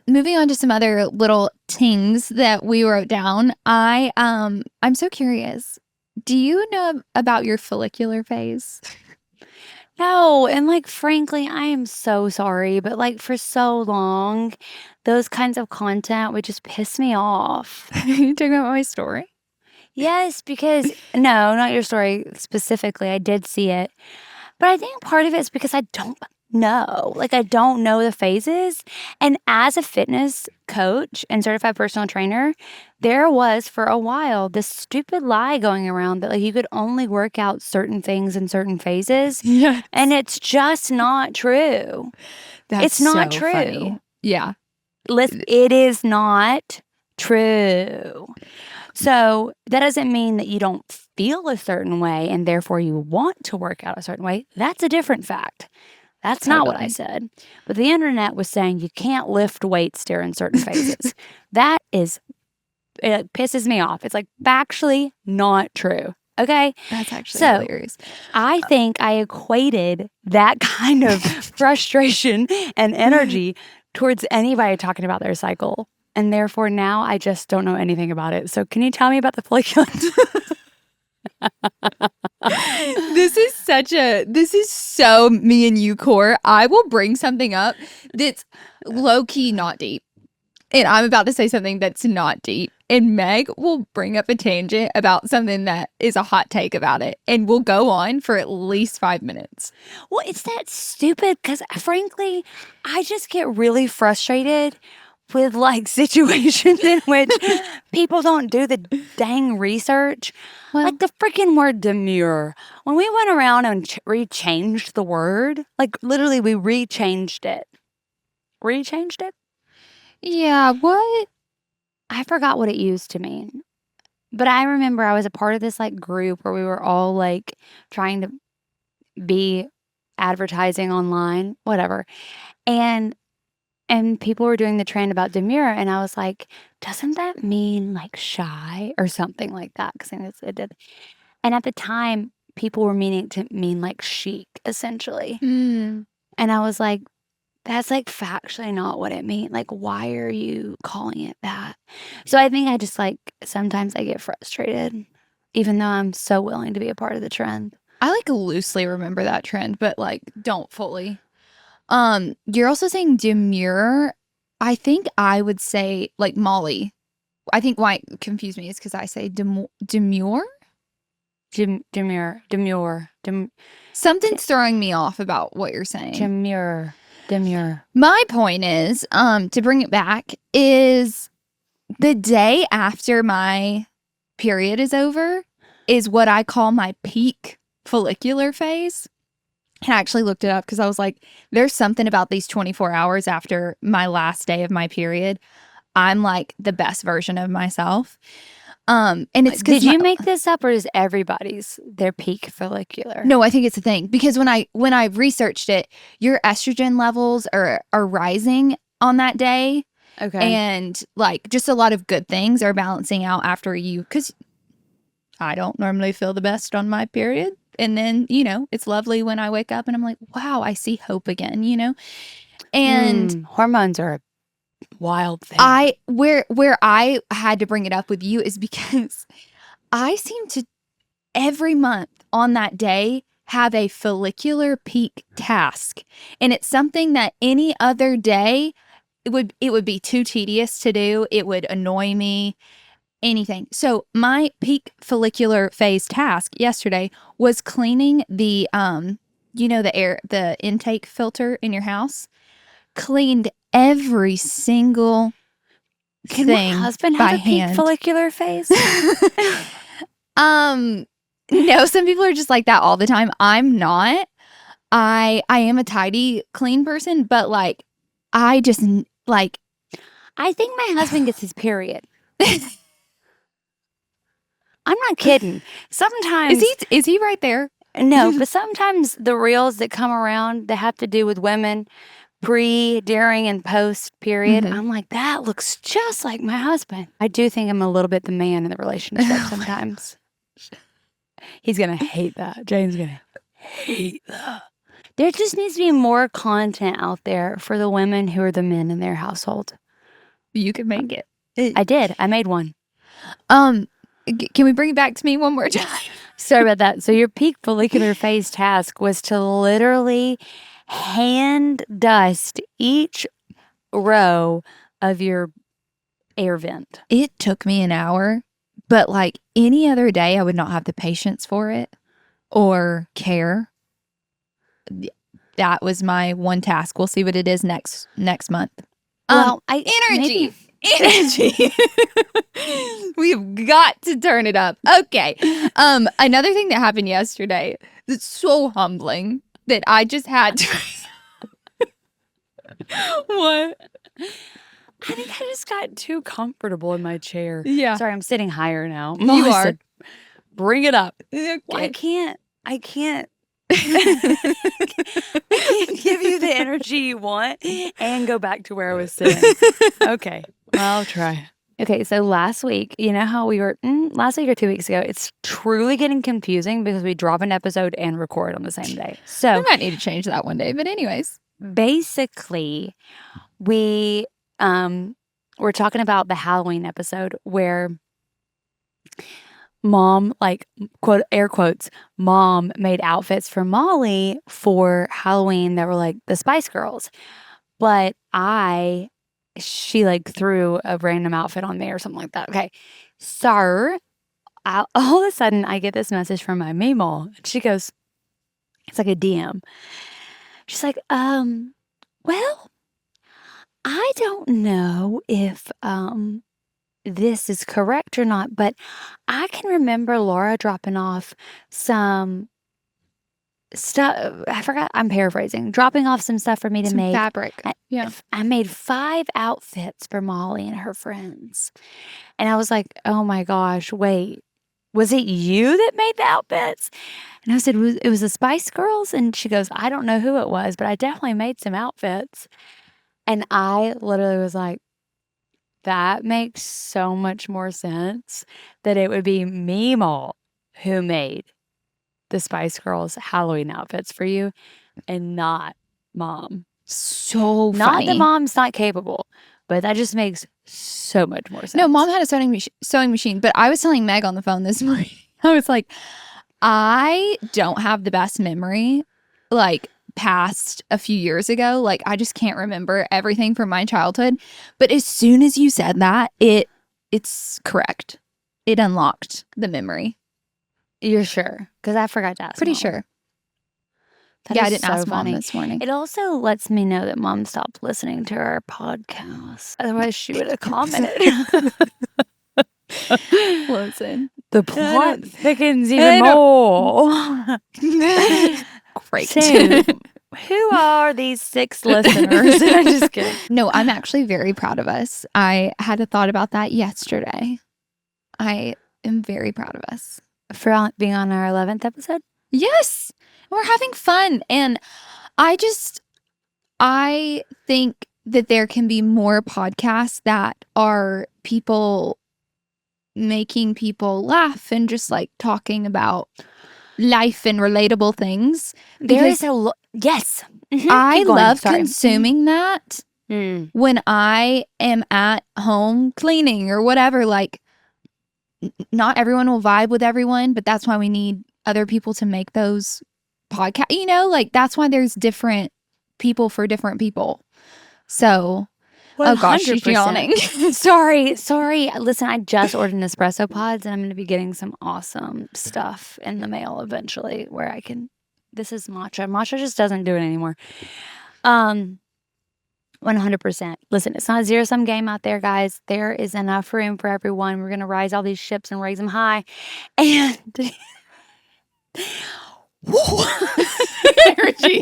moving on to some other little things that we wrote down. I'm so curious. Do you know about your follicular phase? No, and like frankly, I am so sorry, but like for so long, those kinds of content would just piss me off. You talking about my story? Yes, because no, not your story specifically. I did see it. But I think part of it is because I don't know. Like I don't know the phases. And as a fitness coach and certified personal trainer, there was for a while this stupid lie going around that like you could only work out certain things in certain phases. Yeah. And it's just not true. It's not true. Funny. Yeah. Listen, it is not true. So that doesn't mean that you don't feel a certain way and therefore you want to work out a certain way. That's a different fact. That's not what I Totally. said. But the internet was saying you can't lift weights during certain phases. That is, it pisses me off. It's like factually not true. Okay. That's actually So- hilarious. I think I equated that kind of frustration and energy towards anybody talking about their cycle. And therefore now I just don't know anything about it. So can you tell me about the follicular? This is so me and you, Core. I will bring something up that's low key not deep. And I'm about to say something that's not deep. And Meg will bring up a tangent about something that is a hot take about it. And we'll go on for at least 5 minutes. Well, it's that stupid because frankly, I just get really frustrated with like situations in which people don't do the dang research. Well, Like the freaking word demure. When we went around and rechanged the word, like literally we rechanged it. Rechanged it? yeah, what? I forgot what it used to mean. But I remember I was a part of this like group where we were all like trying to be advertising online, whatever. And people were doing the trend about demure and I was like, doesn't that mean like shy or something like that? Because I think it did. And at the time, people were meaning to mean like chic, essentially. Mm. And I was like, that's like factually not what it means. Like, why are you calling it that? So I think I just like sometimes I get frustrated, even though I'm so willing to be a part of the trend. I like loosely remember that trend, but like don't fully. You're also saying demure. I think I would say like Molly. I think why it confused me is because I say demure. Demure. Something's throwing me off about what you're saying. Demure. My point is, to bring it back, is the day after my period is over is what I call my peak follicular phase. And I actually looked it up because I was like, there's something about these 24 hours after my last day of my period. I'm like the best version of myself. And it's Did you make this up or is everybody's their peak follicular? No, I think it's a thing because when I researched it, your estrogen levels are rising on that day. Okay. And like just a lot of good things are balancing out after you, because I don't normally feel the best on my period. And then, it's lovely when I wake up and I'm like, wow, I see hope again, And hormones are a wild thing. where I had to bring it up with you is because I seem to every month on that day have a follicular peak task. And it's something that any other day it would be too tedious to do. It would annoy me. Anything. So my peak follicular phase task yesterday was cleaning the the intake filter in your house. Cleaned every single Can thing my husband by have a peak hand. follicular phase? No, some people are just like that all the time. I'm not. I am a tidy, clean person, but like I just like I think my husband gets his period. I'm not kidding. Sometimes is he right there? no, but sometimes the reels that come around that have to do with women pre, during, and post period, Mhm. I'm like, that looks just like my husband. I do think I'm a little bit the man in the relationship sometimes. He's gonna hate that. Jane's gonna hate that. There just needs to be more content out there for the women who are the men in their household. You can make it. I did. I made one. Can we bring it back to me one more time? Sorry about that. So your peak follicular phase task was to literally hand dust each row of your air vent. It took me an hour, but like any other day, I would not have the patience for it or care. That was my one task. We'll see what it is next month. Well, Energy. Energy. We've got to turn it up. Okay. Another thing that happened yesterday that's so humbling that I just had to What? I think I just got too comfortable in my chair. Yeah. Sorry, I'm sitting higher now. You Molly are. said, bring it up. Okay. Well, I can't I can't give you the energy you want and go back to where I was sitting. Okay, I'll try. Okay, so last week, you know how we were last week or 2 weeks ago, it's truly getting confusing because we drop an episode and record on the same day. We So might need to change that one day, but anyways. basically, we're talking about the Halloween episode where mom, like quote air quotes, mom made outfits for Molly for Halloween that were like the Spice Girls. But she like threw a random outfit on me or something like that. Okay. So all of a sudden I get this message from my Meemaw. She goes, it's like a DM. She's like, well, I don't know if this is correct or not, but I can remember Laura dropping off some stuff. I forgot. I'm paraphrasing. Dropping off some stuff for me to Some make. fabric. Yeah. I made 5 outfits for Molly and her friends. And I was like, oh my gosh, wait, was it you that made the outfits? And I said, it was the Spice Girls? And she goes, I don't know who it was, but I definitely made some outfits. And I literally was like, that makes so much more sense that it would be Meemaw who made the Spice Girls Halloween outfits for you and not mom. So Not funny. that mom's not capable, but that just makes so much more sense. No, mom had a sewing machine, but I was telling Meg on the phone this morning. I was like, I don't have the best memory, like past a few years ago. Like I just can't remember everything from my childhood. But as soon as you said that, it's correct. It unlocked the memory. You're sure? Because I forgot to ask. Pretty Mom. sure. That Yeah, I is didn't so ask funny. mom this morning. It also lets me know that mom stopped listening to our podcast. Otherwise, she would have commented. Listen. The plot thickens even more. Great. So, who are these 6 listeners? I'm just kidding. No, I'm actually very proud of us. I had a thought about that yesterday. I am very proud of us. For being on our 11th episode? Yes. We're having fun. And I think that there can be more podcasts that are people making people laugh and just like talking about life and relatable things. There Because is yes. I Keep going. love Sorry. consuming that when I am at home cleaning or whatever. Like, not everyone will vibe with everyone, but that's why we need other people to make those podcasts. You know, like that's why there's different people for different people. So, oh gosh, she's 100%. yawning. Sorry. Listen, I just ordered an espresso pods and I'm going to be getting some awesome stuff in the mail eventually where I can. This is matcha. Matcha just doesn't do it anymore. 100%. Listen, it's not a zero-sum game out there, guys. There is enough room for everyone. We're going to rise all these ships and raise them high. And energy.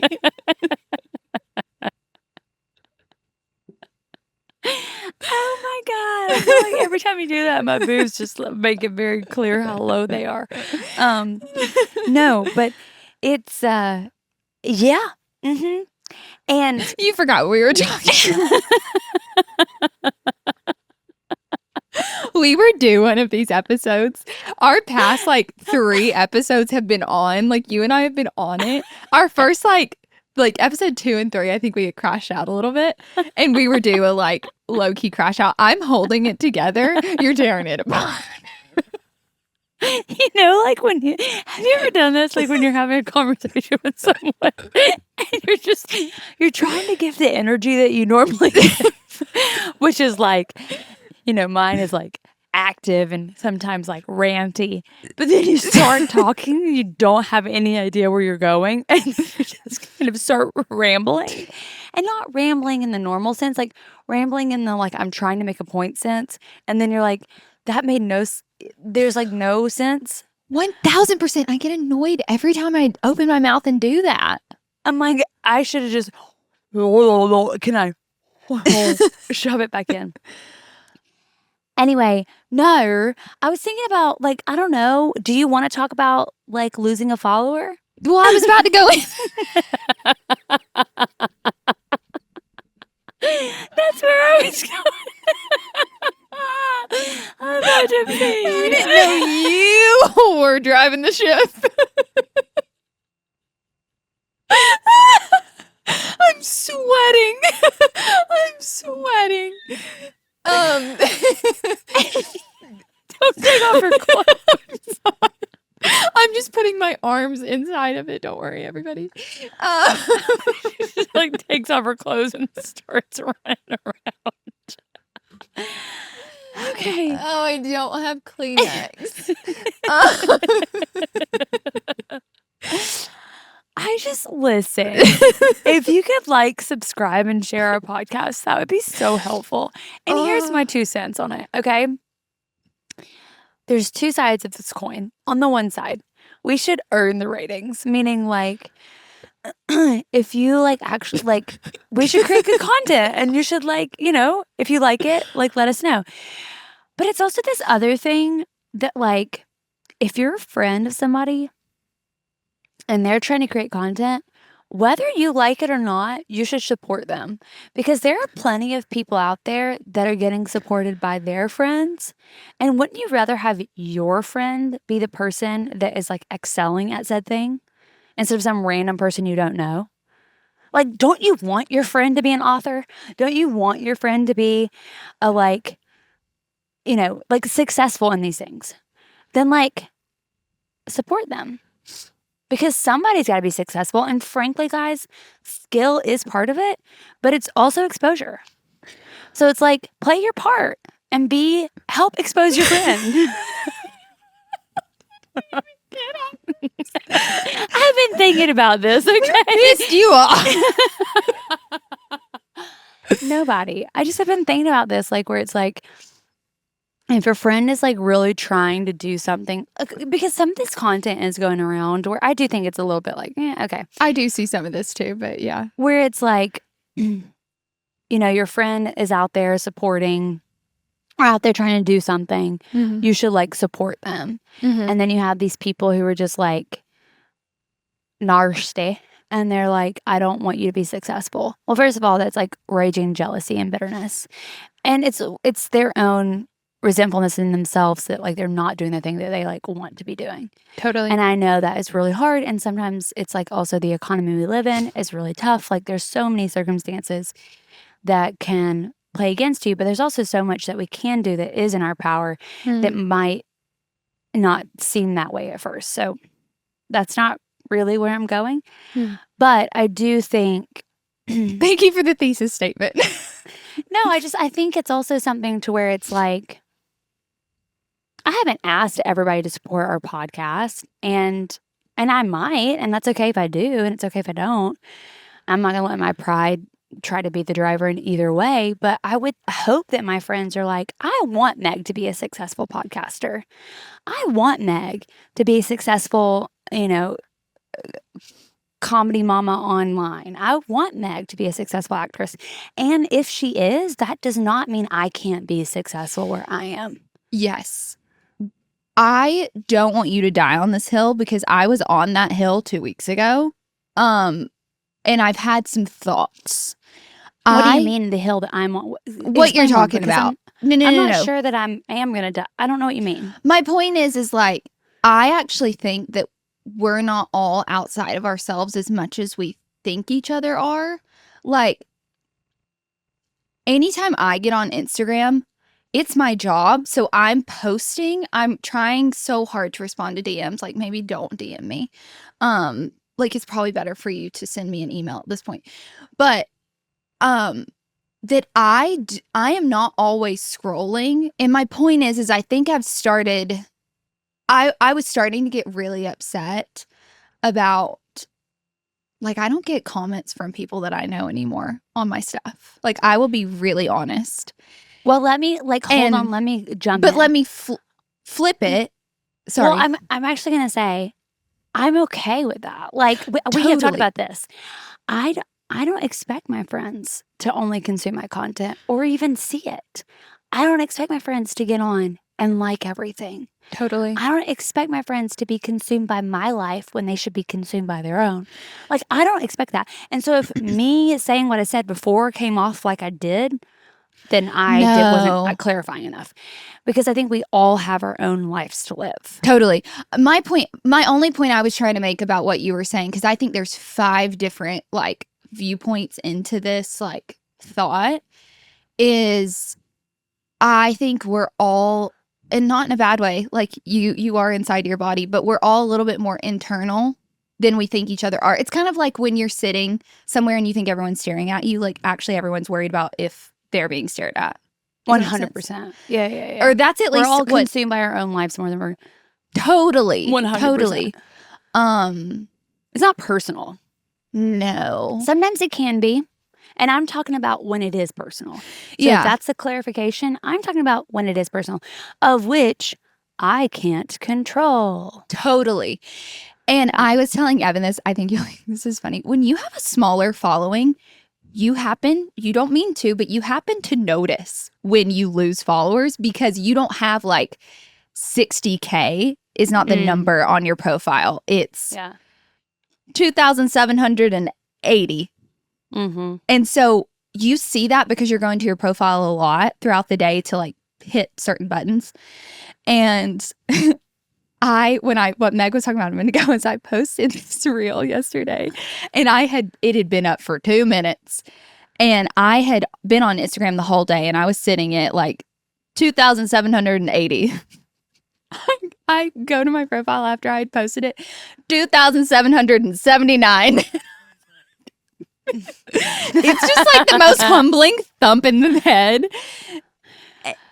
Oh my God. I feel like every time you do that, my boobs just make it very clear how low they are. No, but it's, yeah. Mm-hmm. And You forgot we were talking. We were due one of these episodes. Our past 3 episodes have been on. You and I have been on it. Our first episode 2 and 3, I think we had crashed out a little bit, and we were due a low key crash out. I'm holding it together. You're tearing it apart. when have you ever done this? When you're having a conversation with someone and you're trying to give the energy that you normally give, which is mine is active and sometimes ranty, but then you start talking and you don't have any idea where you're going and you just kind of start rambling, and not rambling in the normal sense, rambling in the I'm trying to make a point sense, and then you're that made there's no sense. 1000%. I get annoyed every time I open my mouth and do that. I'm I should have just can I shove it back in. Anyway, no, I was thinking about I don't know. Do you want to talk about losing a follower? Well, I was about to go in. That's where I was going. I didn't know you were driving the ship. I'm sweating. Don't take off her clothes. I'm just putting my arms inside of it. Don't worry, everybody. She just takes off her clothes and starts running around. Okay. Oh, I don't have Kleenex. I just listen. If you could subscribe, and share our podcast, that would be so helpful. And here's my 2 cents on it, okay? There's 2 sides of this coin. On the one side, we should earn the ratings, meaning if you actually we should create good content, and you should if you like it, let us know. But it's also this other thing that if you're a friend of somebody and they're trying to create content, whether you like it or not, you should support them, because there are plenty of people out there that are getting supported by their friends. And wouldn't you rather have your friend be the person that is excelling at said thing instead of some random person you don't know? Don't you want your friend to be an author? Don't you want your friend to be a successful in these things? Then support them. Because somebody's got to be successful. And frankly, guys, skill is part of it, but it's also exposure. So it's play your part and help expose your friend. I've been thinking about this, okay? Pissed you off. Nobody. I just have been thinking about this, where it's if your friend is really trying to do something, because some of this content is going around where I do think it's a little bit okay. I do see some of this too, but yeah. Where it's your friend is out there supporting or out there trying to do something. Mm-hmm. You should support them. Mm-hmm. And then you have these people who are just nasty. And they're I don't want you to be successful. Well, first of all, that's raging jealousy and bitterness. And it's their own resentfulness in themselves that they're not doing the thing that they want to be doing. Totally. And I know that is really hard, and sometimes it's also the economy we live in is really tough. There's so many circumstances that can play against you, but there's also so much that we can do that is in our power that might not seem that way at first. So that's not really where I'm going. But I do think thank you for the thesis statement. No, I think it's also something to where it's I haven't asked everybody to support our podcast, and I might, and that's okay if I do, and it's okay if I don't. I'm not going to let my pride try to be the driver in either way, but I would hope that my friends are I want Meg to be a successful podcaster. I want Meg to be successful, comedy mama online. I want Meg to be a successful actress. And if she is, that does not mean I can't be successful where I am. Yes. I don't want you to die on this hill because I was on that hill 2 weeks ago. And I've had some thoughts. What do you mean the hill that I'm on? What you're Explain more, talking because about. I'm I'm not sure that I am going to die. I don't know what you mean. My point is like, I actually think that we're not all outside of ourselves as much as we think each other are. Like, anytime I get on Instagram, it's my job. So I'm posting. I'm trying so hard to respond to DMs. Like, maybe don't DM me. Like, it's probably better for you to send me an email at this point. But that I am not always scrolling. And my point is I think I've started, I was starting to get really upset about, like, I don't get comments from people that I know anymore on my stuff. Like, I will be really honest. Well, let me, like, hold on. Let me jump But in. let me flip it. Sorry. Well, I'm actually going to say I'm okay with that. Like, we have talked Totally. about this. I don't expect my friends to only consume my content or even see it. I don't expect my friends to get on and like everything. Totally. I don't expect my friends to be consumed by my life when they should be consumed by their own. Like, I don't expect that. And so if me saying what I said before came off like I did, then wasn't clarifying enough. Because I think we all have our own lives to live. Totally. My only point I was trying to make about what you were saying, because I think there's 5 different, like, viewpoints into this, like, thought, is I think we're all, and not in a bad way, like, you are inside your body, but we're all a little bit more internal than we think each other are. It's kind of like when you're sitting somewhere and you think everyone's staring at you, like, actually everyone's worried about if they're being stared at. 100%. Yeah. Or that's at least we're all what, consumed by our own lives more than we're totally 100%. Totally. It's not personal. No. Sometimes it can be. And I'm talking about when it is personal. So Yeah. if that's the clarification. I'm talking about when it is personal, of which I can't control. Totally. And I was telling Evan this, I think this is funny. When you have a smaller following, you don't mean to, but you happen to notice when you lose followers because you don't have like 60K is not the number on your profile. It's 2,780. Mm-hmm. And so you see that because you're going to your profile a lot throughout the day to like hit certain buttons. And what Meg was talking about a minute ago is I posted this reel yesterday and it had been up for 2 minutes and I had been on Instagram the whole day and I was sitting at like 2,780. I go to my profile after I had posted it, 2,779. It's just like the most humbling thump in the head.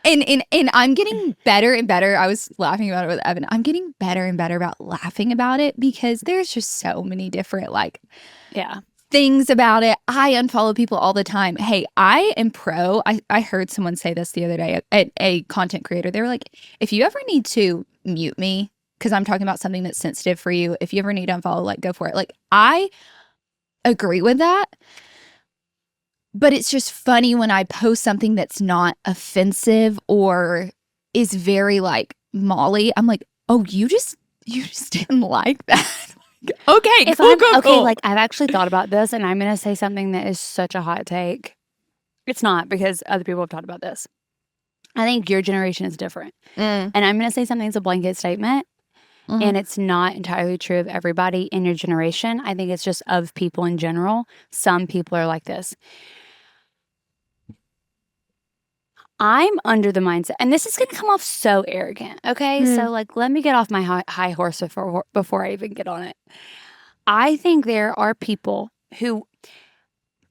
And I'm getting better and better. I was laughing about it with Evan. I'm getting better and better about laughing about it because there's just so many different things about it. I unfollow people all the time. Hey, I am pro. I heard someone say this the other day, a content creator. They were like, if you ever need to mute me because I'm talking about something that's sensitive for you, if you ever need to unfollow, like, go for it. Like, I agree with that. But it's just funny when I post something that's not offensive or is very like Molly. I'm like, oh, you just didn't like that. Okay, cool. Like, I've actually thought about this, and I'm going to say something that is such a hot take. It's not, because other people have talked about this. I think your generation is different, and I'm going to say something that's a blanket statement. And it's not entirely true of everybody in your generation. I think it's just of people in general. Some people are like this. I'm under the mindset, and this is going to come off so arrogant, okay? So, like, let me get off my high horse before I even get on it. I think there are people who,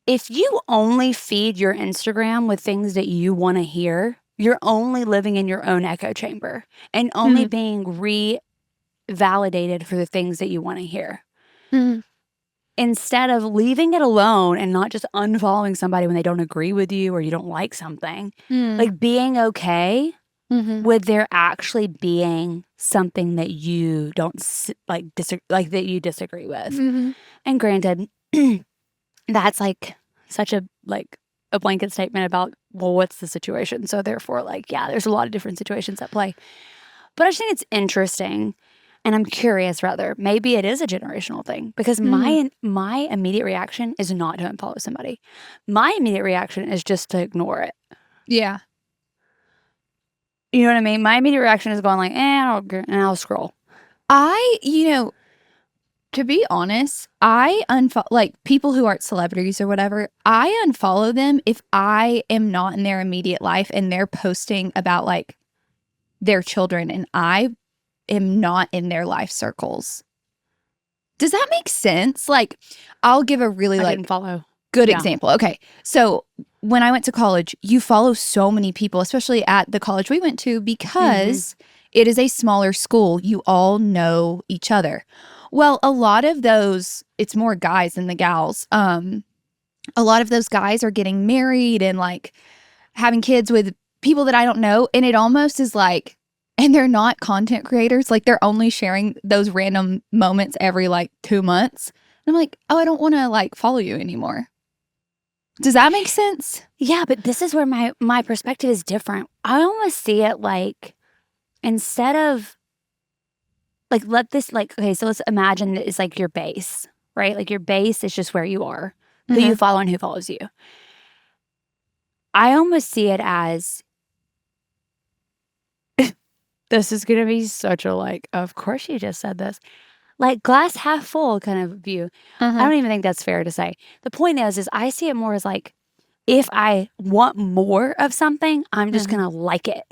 if you only feed your Instagram with things that you want to hear, you're only living in your own echo chamber and only being revalidated for the things that you want to hear. Instead of leaving it alone and not just unfollowing somebody when they don't agree with you or you don't like something, like being okay with there actually being something that you don't that you disagree with. And granted, that's like such a blanket statement about, well, what's the situation? So therefore, there's a lot of different situations at play. But I just think it's interesting, and I'm curious, rather, maybe it is a generational thing, because my immediate reaction is not to unfollow somebody. My immediate reaction is just to ignore it. Yeah. You know what I mean? My immediate reaction is going like, I'll scroll. To be honest, I unfollow, like, people who aren't celebrities or whatever, I unfollow them if I am not in their immediate life and they're posting about, like, their children and I am not in their life circles. Does that make sense? Like, I'll give a really, I didn't follow. good example. Okay. So when I went to college, you follow so many people, especially at the college we went to, because it is a smaller school. You all know each other. Well, a lot of those, it's more guys than the gals. A lot of those guys are getting married and like having kids with people that I don't know. And it almost is like, and they're not content creators. Like, they're only sharing those random moments every like 2 months. And I'm like, oh, I don't want to like follow you anymore. Does that make sense? Yeah, but this is where my perspective is different. I almost see it like, instead of like, okay, so let's imagine that it's like your base, right? Like, your base is just where you are, who you follow and who follows you. I almost see it as, this is going to be such a like, of course you just said this, like glass half full kind of view. I don't even think that's fair to say. The point is I see it more as like, if I want more of something, I'm just going to like it.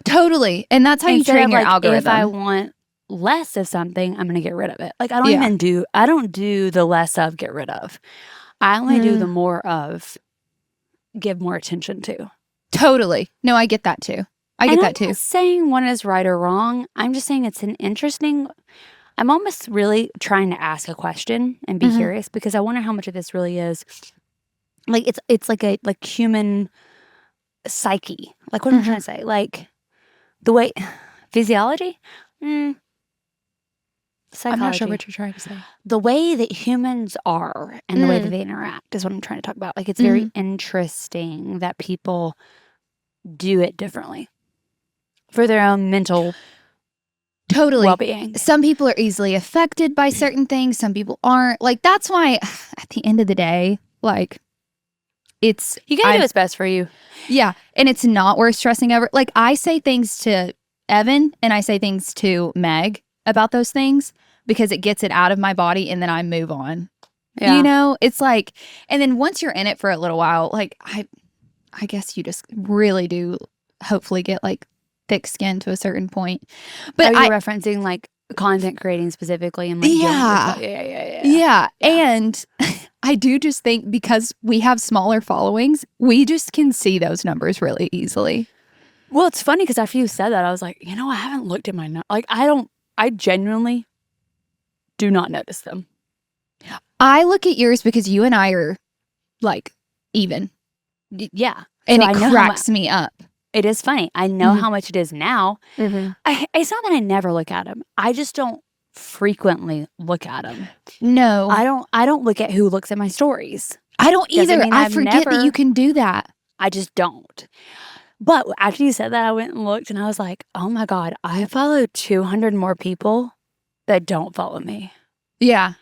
Totally. And that's how you train your algorithm. If I want less of something, I'm going to get rid of it. Like, I don't do the less of, get rid of. I only do the more of, give more attention to. Totally. No, I get that too. I'm not saying one is right or wrong. I'm just saying it's an interesting, I'm almost really trying to ask a question and be curious, because I wonder how much of this really is like, it's like a human psyche. Like, what am I trying to say? Like, the way, physiology? Psychology. I'm not sure what you're trying to say. The way that humans are and the way that they interact is what I'm trying to talk about. Like, it's very interesting that people do it differently for their own mental well-being. Some people are easily affected by certain things. Some people aren't. Like, that's why at the end of the day, like, it's, you gotta do what's best for you. Yeah. And it's not worth stressing over. Like, I say things to Evan and I say things to Meg about those things because it gets it out of my body and then I move on. Yeah. You know, it's like, and then once you're in it for a little while, like, I guess you just really do hopefully get like thick skin to a certain point. But you're referencing like content creating specifically and like yeah. And I do just think because we have smaller followings, we just can see those numbers really easily. Well, it's funny because after you said that, I was like, I haven't looked at my like, I genuinely do not notice them. I look at yours because you and I are like even. Yeah. And so it cracks me up. It is funny. I know how much it is now. It's not that I never look at them. I just don't frequently look at them. No. I don't look at who looks at my stories. I don't either. I forget that you can do that. I just don't. But after you said that, I went and looked and I was like, oh my God, I follow 200 more people that don't follow me. Yeah.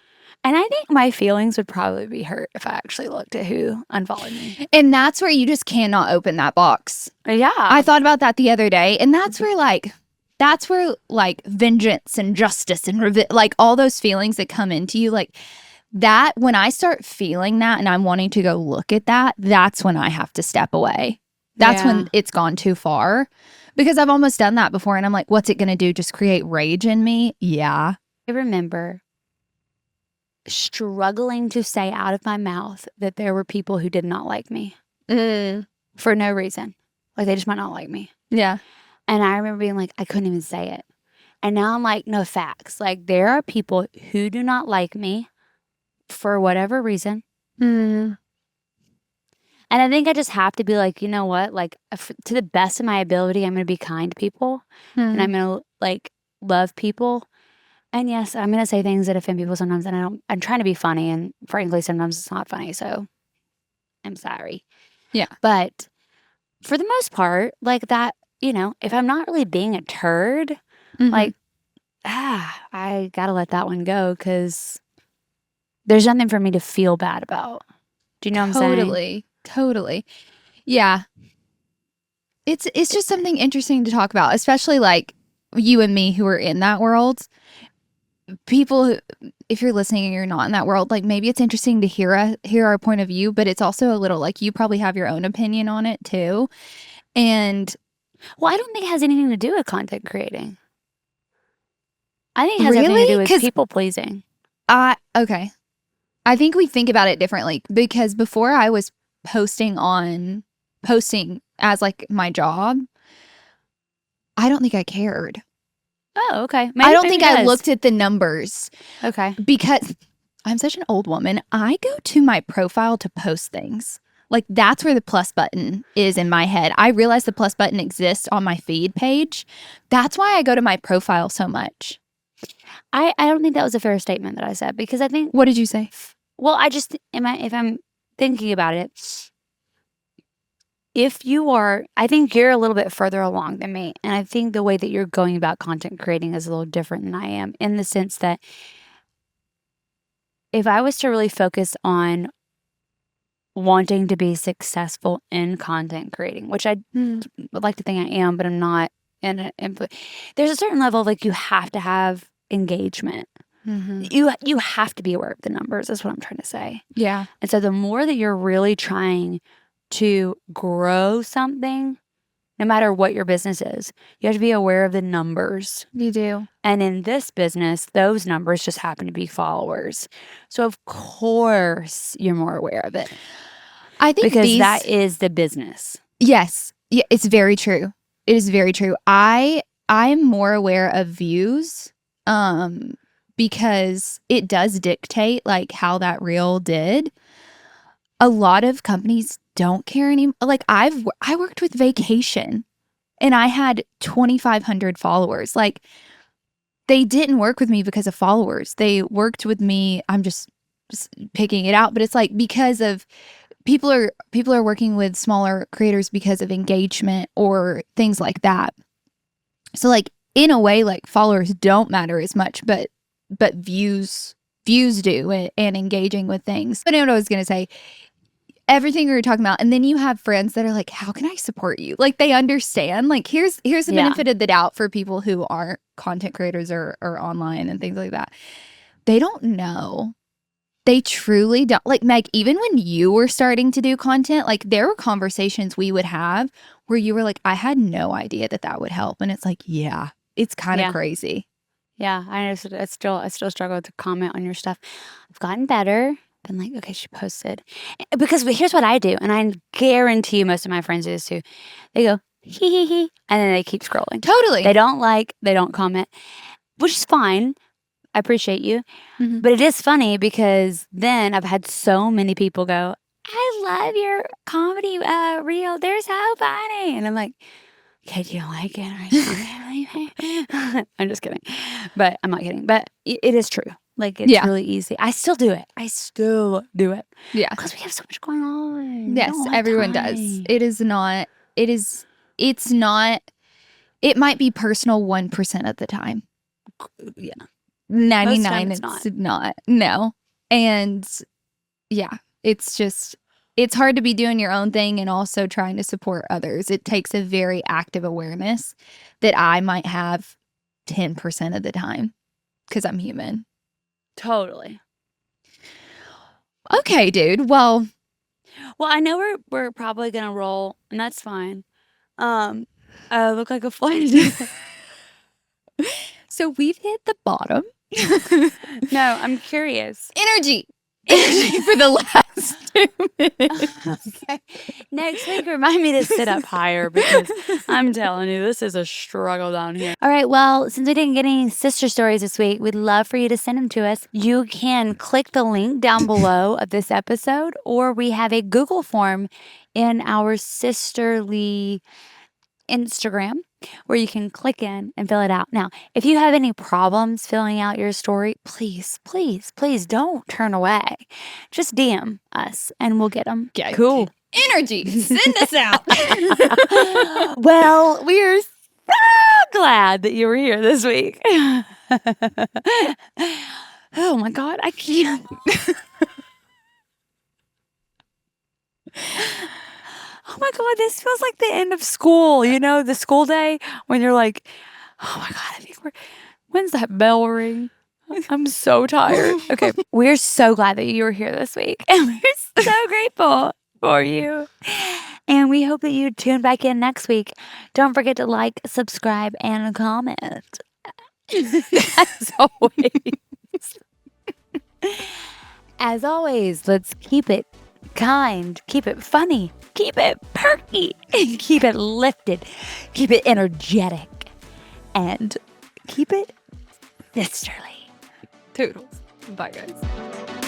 And I think my feelings would probably be hurt if I actually looked at who unfollowed me. And that's where you just cannot open that box. Yeah. I thought about that the other day. And that's where vengeance and justice and like all those feelings that come into you, like that, when I start feeling that and I'm wanting to go look at that, that's when I have to step away. That's when it's gone too far. Because I've almost done that before. And I'm like, what's it going to do? Just create rage in me? Yeah. I remember struggling to say out of my mouth that there were people who did not like me for no reason. Like, they just might not like me. Yeah. And I remember being like, I couldn't even say it. And now I'm like, no, facts. Like, there are people who do not like me for whatever reason. And And I think I just have to be like, you know what? Like, to the best of my ability, I'm going to be kind to people and I'm going to like love people. And yes, I'm going to say things that offend people sometimes. And I'm trying to be funny. And frankly, sometimes it's not funny. So I'm sorry. Yeah. But for the most part, like that, if I'm not really being a turd, like, I got to let that one go because there's nothing for me to feel bad about. Do you know what I'm saying? Totally. Yeah. It's just something interesting to talk about, especially like you and me who are in that world. People, if you're listening and you're not in that world, like maybe it's interesting to hear our point of view, but it's also a little like you probably have your own opinion on it too. And well, I don't think it has anything to do with content creating. I think it has everything to do with people pleasing. Okay. I think we think about it differently because before I was posting as like my job, I don't think I cared. Oh, okay. I don't think I looked at the numbers. Okay. Because I'm such an old woman. I go to my profile to post things. Like that's where the plus button is in my head. I realize the plus button exists on my feed page. That's why I go to my profile so much. I don't think that was a fair statement that I said because I think. What did you say? Well, if I'm thinking about it, I think you're a little bit further along than me. And I think the way that you're going about content creating is a little different than I am in the sense that if I was to really focus on wanting to be successful in content creating, which I would like to think I am, but I'm not. There's a certain level of like you have to have engagement. You have to be aware of the numbers is what I'm trying to say. Yeah. And so the more that you're really trying to grow something, no matter what your business is, you have to be aware of the numbers. You do. And in this business, those numbers just happen to be followers. So of course you're more aware of it. I think because that is the business. Yes. Yeah, it's very true. It is very true. I'm more aware of views because it does dictate like how that reel did. A lot of companies don't care anymore. Like I worked with Vacation and I had 2,500 followers. Like they didn't work with me because of followers. They worked with me. I'm just picking it out, but it's like because of people are working with smaller creators because of engagement or things like that. So like in a way, like followers don't matter as much, but views do and engaging with things. But I know what I was gonna say. Everything we were talking about, and then you have friends that are like, how can I support you? Like they understand. Like here's the benefit of the doubt for people who aren't content creators or online and things like that. They don't know. They truly don't. Like Meg, even when you were starting to do content, like there were conversations we would have where you were like, I had no idea that would help. And it's like, yeah, it's kind of crazy. Yeah, I still struggle to comment on your stuff. I've gotten better. Been like, okay, she posted. Because here's what I do, and I guarantee you most of my friends do this too. They go, hee hee hee, and then they keep scrolling. Totally. They don't comment, which is fine. I appreciate you. But it is funny because then I've had so many people go, I love your comedy reel. They're so funny. And I'm like, okay, do you like it? I'm just kidding. But I'm not kidding. But it is true. Like, it's really easy. I still do it. Yeah. Because we have so much going on. Yes, everyone does. It's not, it might be personal 1% of the time. Yeah. 99 it's not. No. And yeah, it's hard to be doing your own thing and also trying to support others. It takes a very active awareness that I might have 10% of the time because I'm human. Totally. Okay, dude. Well, I know we're probably gonna roll, and that's fine. I look like a flight. So we've hit the bottom. No, I'm curious. Energy. for the last 2 minutes. Okay. Next week, remind me to sit up higher because I'm telling you, this is a struggle down here. All right. Well, since we didn't get any sister stories this week, we'd love for you to send them to us. You can click the link down below of this episode, or we have a Google form in our sisterly Instagram where you can click in and fill it out. Now, if you have any problems filling out your story, please, please, please don't turn away. Just DM us and we'll get them. Okay. Cool. Energy. Send us out. Well, we are so glad that you were here this week. Oh my God, I can't. Oh my God, this feels like the end of school, you know, the school day when you're like, oh my God, I think when's that bell ring? I'm so tired. Okay. We're so glad that you were here this week. And we're so grateful for you. And we hope that you tune back in next week. Don't forget to like, subscribe, and comment. As always. As always, let's keep it kind, keep it funny, keep it perky, keep it lifted, keep it energetic, and keep it sisterly. Toodles. Bye, guys.